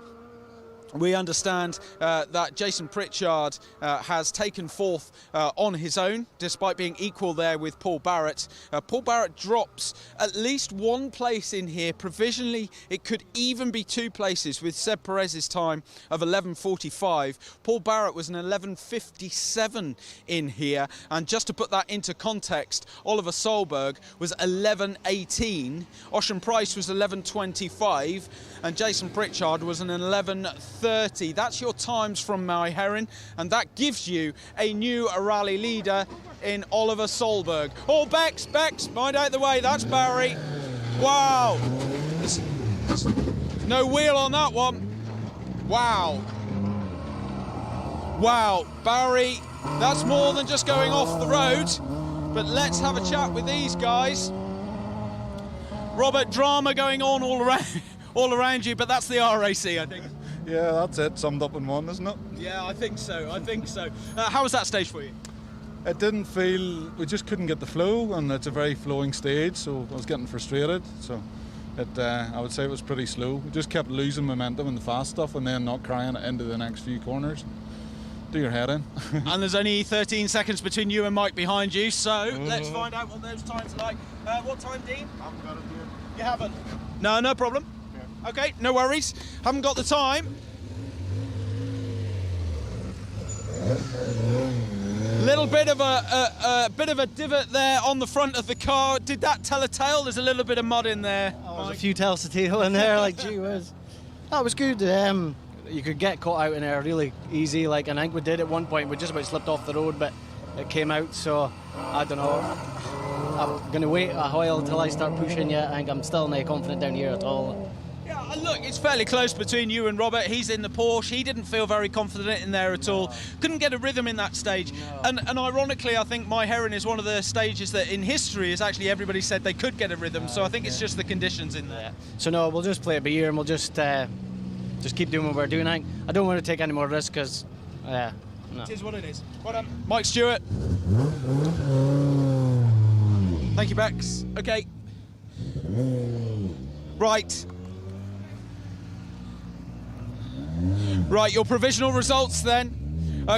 we understand that Jason Pritchard has taken fourth on his own, despite being equal there with Paul Barrett. Paul Barrett drops at least one place in here. Provisionally, it could even be 2 places with Seb Perez's time of 11:45. Paul Barrett was an 11:57 in here. And just to put that into context, Oliver Solberg was 11:18. Ocean Price was 11:25. And Jason Pritchard was an 11:30. That's your times from My Heron, and that gives you a new rally leader in Oliver Solberg. Oh, Bex, mind out the way, that's Barry. Wow. There's no wheel on that one. Wow. Wow, Barry, that's more than just going off the road. But let's have a chat with these guys. Robert, drama going on all around you, but that's the RAC, I think. Yeah, that's it. Summed up in one, isn't it? Yeah, I think so. How was that stage for you? It didn't feel... We just couldn't get the flow, and it's a very flowing stage, so I was getting frustrated. So I would say it was pretty slow. We just kept losing momentum in the fast stuff and then not crying it into the next few corners. Do your head in. And there's only 13 seconds between you and Mike behind you, so let's find out what those times are like. What time, Dean? I haven't got it here. You haven't? No problem. Yeah. Okay, no worries. Haven't got the time. Little bit of a divot there on the front of the car. Did that tell a tale? There's a little bit of mud in there. There's a few tales to tell in there, like gee whiz. That was good. You could get caught out in there really easy, like, and I think we did at one point. We just about slipped off the road, but it came out, so I don't know. I'm going to wait a while until I start pushing yet. I think I'm still not confident down here at all. Yeah, look, it's fairly close between you and Robert. He's in the Porsche. He didn't feel very confident in there at all. Couldn't get a rhythm in that stage. No. And ironically, I think My Heron is one of the stages that in history is actually everybody said they could get a rhythm. So I think it's just the conditions in there. So no, we'll just play it by ear and we'll just keep doing what we're doing. I don't want to take any more risks because, no. It is what it is. Well done. Mike Stewart. Thank you, Bex. Okay. Right, your provisional results then.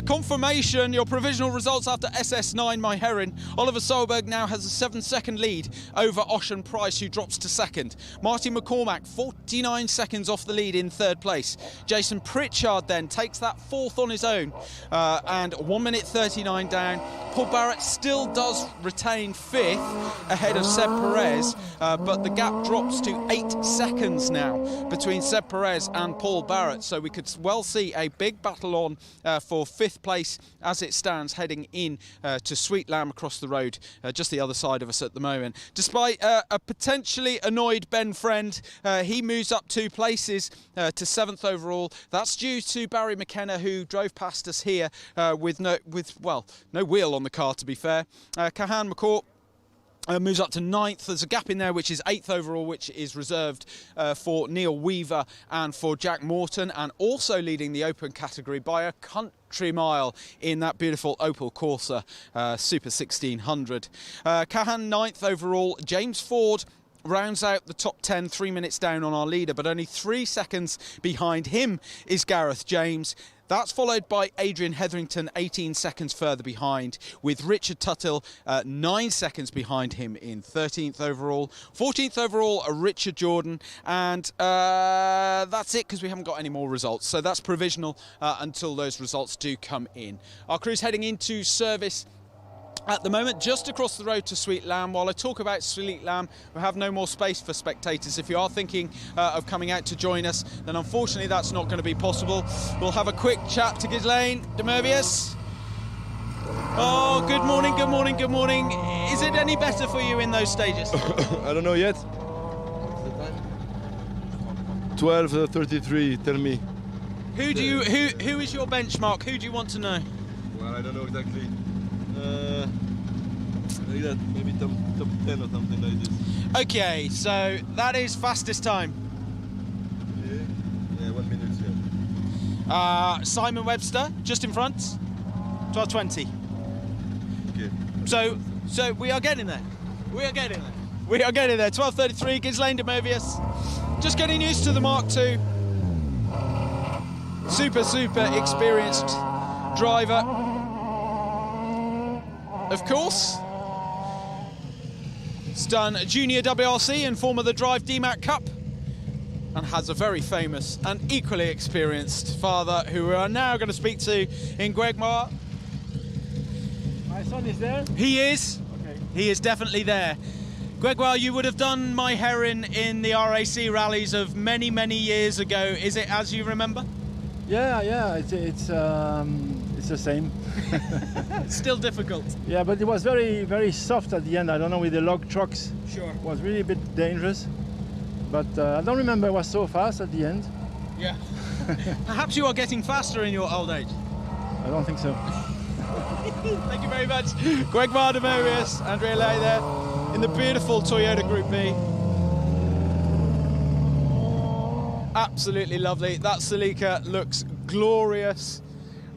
Confirmation, your provisional results after SS9 My Heron. Oliver Solberg now has a 7-second lead over Ocean Price, who drops to second. Martin McCormack, 49 seconds off the lead in third place. Jason Pritchard then takes that fourth on his own, and 1 minute 39 down. Paul Barrett still does retain fifth ahead of Seb Perez, but the gap drops to 8 seconds now between Seb Perez and Paul Barrett, so we could well see a big battle on for fifth place as it stands, heading in to Sweet Lamb across the road, just the other side of us at the moment. Despite a potentially annoyed Ben Friend, he moves up 2 places to 7th overall. That's due to Barry McKenna, who drove past us here with no wheel on the car, to be fair. Kahan McCourt moves up to 9th. There's a gap in there which is 8th overall, which is reserved for Neil Weaver and for Jack Morton, and also leading the open category by a country mile in that beautiful Opel Corsa Super 1600. Kahan 9th overall. James Ford rounds out the top 10, 3 minutes down on our leader, but only 3 seconds behind him is Gareth James. That's followed by Adrian Hetherington, 18 seconds further behind, with Richard Tuthill 9 seconds behind him in 13th overall. 14th overall, Richard Jordan, and that's it, because we haven't got any more results. So that's provisional until those results do come in. Our crew's heading into service at the moment, just across the road to Sweet Lamb. While I talk about Sweet Lamb, we have no more space for spectators. If you are thinking of coming out to join us, then unfortunately that's not going to be possible. We'll have a quick chat to Ghislaine de Mervius. Oh, good morning, good morning, good morning. Is it any better for you in those stages? I don't know yet. 12:33. Tell me. Who is your benchmark? Who do you want to know? Well, I don't know exactly. Like that, maybe top 10 or something like this. Okay, so that is fastest time. Yeah, 1 minute, yeah. Simon Webster, just in front, 12:20. Okay. So we are getting there. We are getting there. 12:33, Ghislaine de Mervius. Just getting used to the Mark II. super experienced driver, of course. He's done Junior WRC and former The Drive DMAC Cup, and has a very famous and equally experienced father who we are now going to speak to in Gregoire. My son is there? He is. Okay. He is definitely there. Gregoire, you would have done My Heron in the RAC rallies of many years ago. Is it as you remember? Yeah, it's the same. Still difficult. Yeah, but it was very soft at the end. I don't know, with the log trucks. Sure. It was really a bit dangerous. But I don't remember it was so fast at the end. Yeah. Perhaps you are getting faster in your old age. I don't think so. Thank you very much. Gregoire de Marius, Andrea Lay there in the beautiful Toyota Group B. Absolutely lovely. That Celica looks glorious.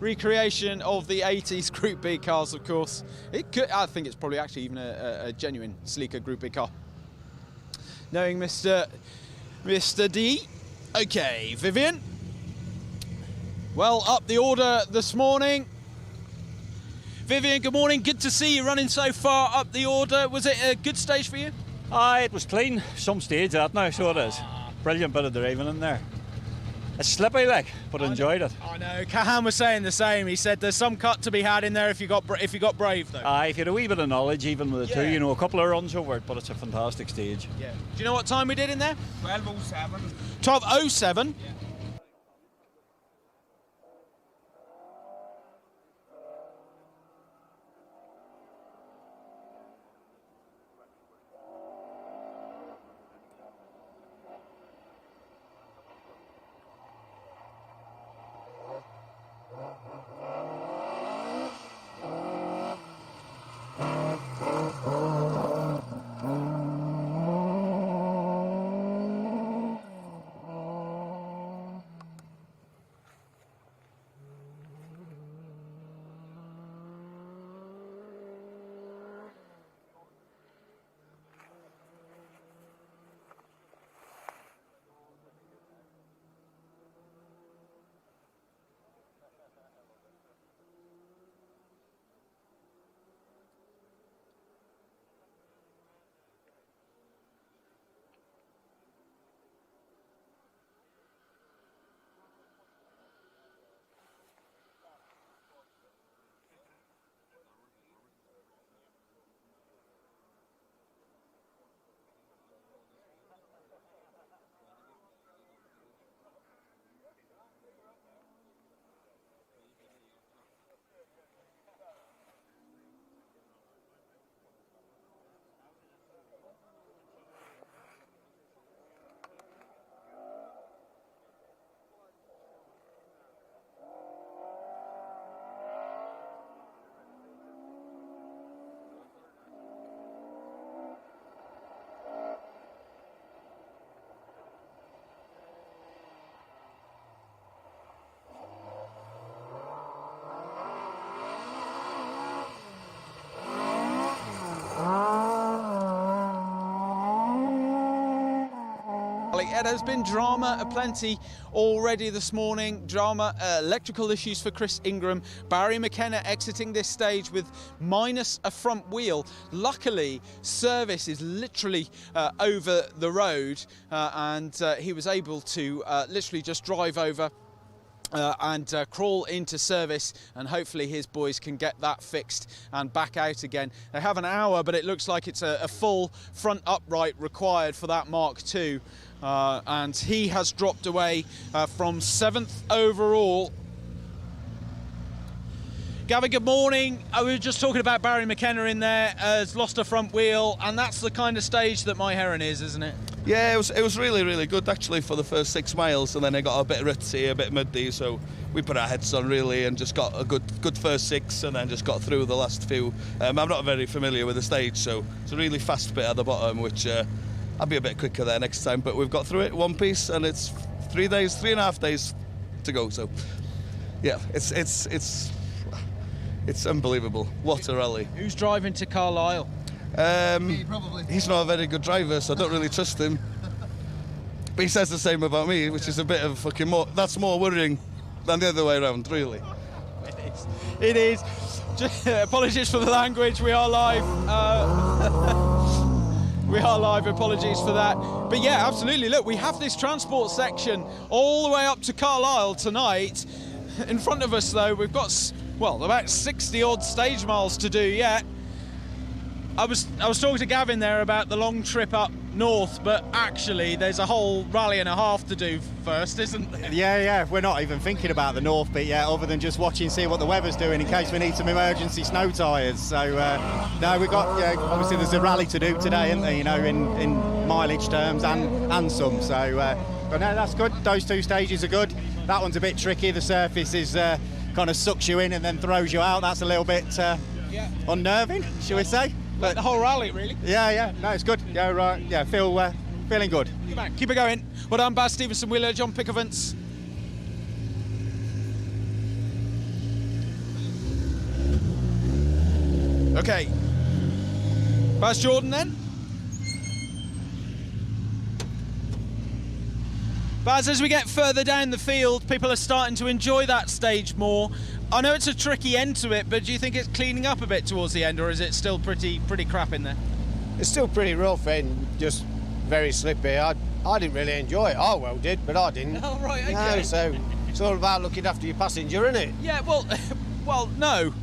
Recreation of the 80s Group B cars, of course. I think it's probably actually even a genuine Celica Group B car. Knowing Mr. D. Okay, Vivian. Well, up the order this morning. Vivian, good morning. Good to see you running so far up the order. Was it a good stage for you? It was clean. Some stage that now, so it is. Brilliant bit of driving in there. It's slippy like, but enjoyed it. I know. Kahan was saying the same. He said there's some cut to be had in there if you got brave though. If you had a wee bit of knowledge, even with the two, you know, a couple of runs over it, but it's a fantastic stage. Yeah. Do you know what time we did in there? 12:07. 12:07. Yeah. It has been drama aplenty already this morning. Drama, electrical issues for Chris Ingram. Barry McKenna exiting this stage with minus a front wheel. Luckily, service is literally over the road and he was able to literally just drive over and crawl into service, and hopefully his boys can get that fixed and back out again. They have an hour, but it looks like it's a full front upright required for that Mark II. And he has dropped away from 7th overall. Gavin, good morning. We were just talking about Barry McKenna in there, has lost a front wheel, and that's the kind of stage that My Heron is, isn't it? Yeah, it was really good actually for the first 6 miles, and then it got a bit ritzy, a bit muddy, so we put our heads on really and just got a good first 6 and then just got through the last few. I'm not very familiar with the stage, so it's a really fast bit at the bottom, which I'll be a bit quicker there next time, but we've got through it one piece, and it's 3.5 days to go, so yeah, it's unbelievable. What a rally. Who's driving to Carlisle? Me, probably. He's not a very good driver, so I don't really trust him. But he says the same about me, which is a bit of fucking more. That's more worrying. than the other way around, really. It is. Apologies for the language. We are live. We are live. Apologies for that. But yeah, absolutely. Look, we have this transport section all the way up to Carlisle tonight. In front of us, though, we've got, well, about 60 odd stage miles to do yet. I was talking to Gavin there about the long trip up north, but actually there's a whole rally and a half to do first, isn't there? Yeah, we're not even thinking about the north bit yet, other than just watching, see what the weather's doing in case we need some emergency snow tyres. So no, we've got, obviously there's a rally to do today, isn't there, you know, in mileage terms and some. So but no, that's good. Those two stages are good. That one's a bit tricky. The surface is kind of sucks you in and then throws you out. That's a little bit unnerving, shall we say? But the whole rally, really. Yeah. No, it's good. Yeah, right. Yeah, feeling good. Good man. Keep it going. Well done, Baz Stevenson Wheeler, John Pickervance. Okay. Baz Jordan then. Baz, as we get further down the field, people are starting to enjoy that stage more. I know it's a tricky end to it, but do you think it's cleaning up a bit towards the end, or is it still pretty crap in there? It's still pretty rough and just very slippy. I didn't really enjoy it. Harwell did, but I didn't. Oh, right, okay. No, so it's all about looking after your passenger, isn't it? Yeah, well, no.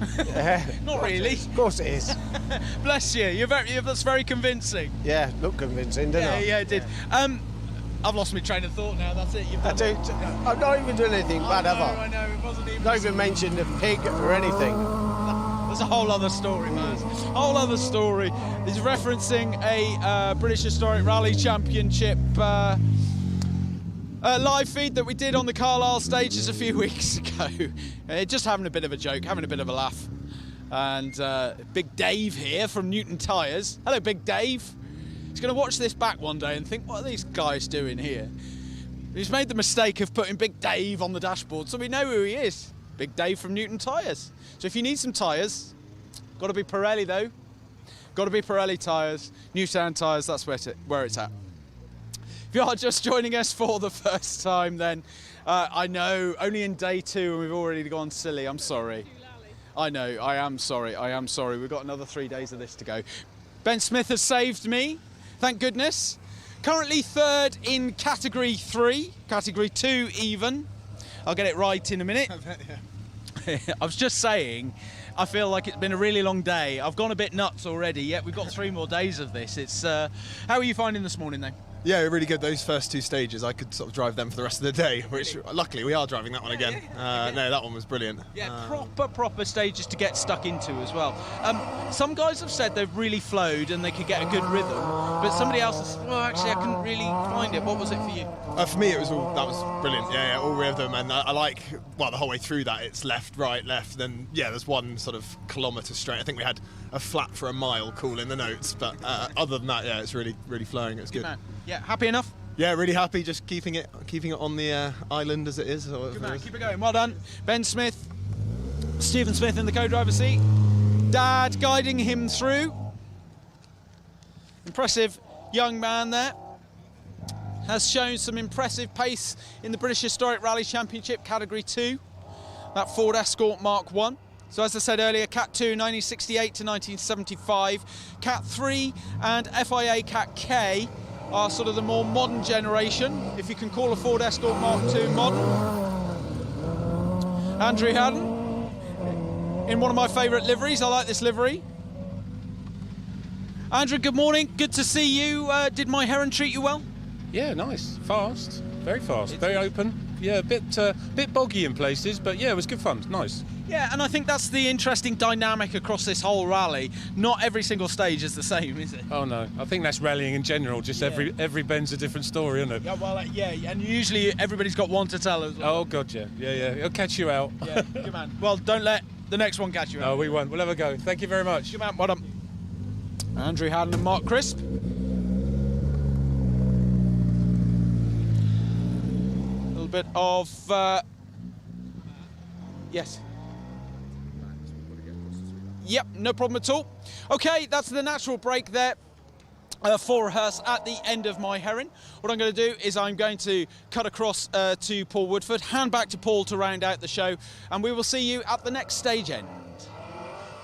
Not really. Of course it is. Bless you. That's very convincing. Yeah, looked convincing, didn't I? Yeah, it did. I've lost my train of thought now, that's it. I've not even done anything bad, have I? I know, it wasn't even... Not even mentioned a pig or anything. There's a whole other story, man. Whole other story. He's referencing a British Historic Rally Championship live feed that we did on the Carlisle stages a few weeks ago. Just having a bit of a joke, having a bit of a laugh. And Big Dave here from Newton Tyres. Hello, Big Dave. He's going to watch this back one day and think, what are these guys doing here? He's made the mistake of putting Big Dave on the dashboard, so we know who he is. Big Dave from Newton Tyres. So if you need some tyres, got to be Pirelli though. Got to be Pirelli tyres. Newtown Tyres, that's where it's at. If you are just joining us for the first time, then I know, only in day 2 and we've already gone silly. I'm sorry. I know, I am sorry. We've got another 3 days of this to go. Ben Smith has saved me. Thank goodness. Currently 3rd in Category 3, Category 2 even. I'll get it right in a minute. I was just saying, I feel like it's been a really long day. I've gone a bit nuts already, yet we've got 3 more days of this. It's how are you finding this morning then? Yeah, really good. Those first 2 stages, I could sort of drive them for the rest of the day, which luckily we are driving that one again. No, that one was brilliant. Yeah, proper stages to get stuck into as well. Some guys have said they've really flowed and they could get a good rhythm, but somebody else has said, well, actually, I couldn't really find it. What was it for you? For me, that was brilliant. Yeah, all rhythm, and I like, well, the whole way through that, it's left, right, left, then, yeah, there's one sort of kilometre straight. I think we had a flat for a mile cool in the notes, but other than that, yeah, it's really flowing. It's good. Man. Yeah, happy enough? Yeah, really happy. Just keeping it on the island as it is. Good man, keep it going. Well done, Ben Smith, Stephen Smith in the co-driver seat. Dad guiding him through. Impressive young man there. Has shown some impressive pace in the British Historic Rally Championship Category 2. That Ford Escort Mark 1. So as I said earlier, Cat 2, 1968 to 1975. Cat 3 and FIA Cat K are sort of the more modern generation, if you can call a Ford Escort Mark II modern. Andrew Haddon, in one of my favourite liveries. I like this livery. Andrew, good morning. Good to see you. Did my Heron treat you well? Yeah, nice. Fast. Very fast. Very open. Yeah, a bit boggy in places, but yeah, it was good fun. Nice. Yeah, and I think that's the interesting dynamic across this whole rally. Not every single stage is the same, is it? Oh no, I think that's rallying in general. Just every bend's a different story, isn't it? Yeah, well, yeah, and usually everybody's got one to tell as well. Oh god, yeah. It'll catch you out. Yeah, good man. Well, don't let the next one catch you out. No, we won't. We'll have a go. Thank you very much. Good man. Well done. Andrew Haddon and Mark Crisp. A little bit of yes. Yep, no problem at all. Okay, that's the natural break there. for rehearse at the end of My Heron. What I'm going to do is I'm going to cut across to Paul Woodford, hand back to Paul to round out the show, and we will see you at the next stage end.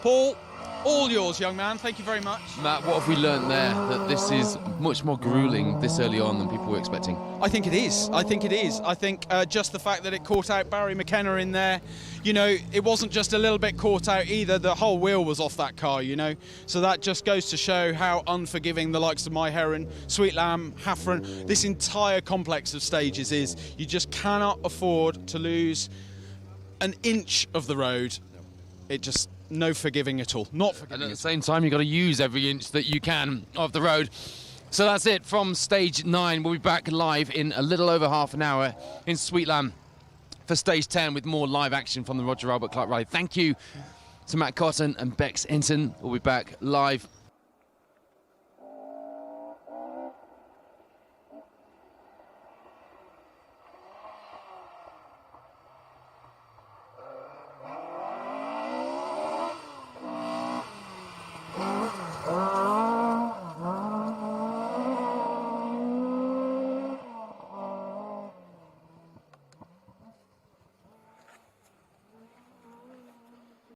Paul, all yours, young man. Thank you very much. Matt, what have we learnt there? That this is much more gruelling this early on than people were expecting. I think it is. I think just the fact that it caught out Barry McKenna in there, you know, it wasn't just a little bit caught out either. The whole wheel was off that car, you know. So that just goes to show how unforgiving the likes of My Heron, Sweet Lamb, Hafren, this entire complex of stages is. You just cannot afford to lose an inch of the road. It just... no forgiving at all. Not forgiving. And at the same time, you've got to use every inch that you can of the road. So that's it from stage 9. We'll be back live in a little over half an hour in Sweet Lamb for stage 10 with more live action from the Roger Albert Clark Rally. Thank you to Matt Cotton and Bex Hinton. We'll be back live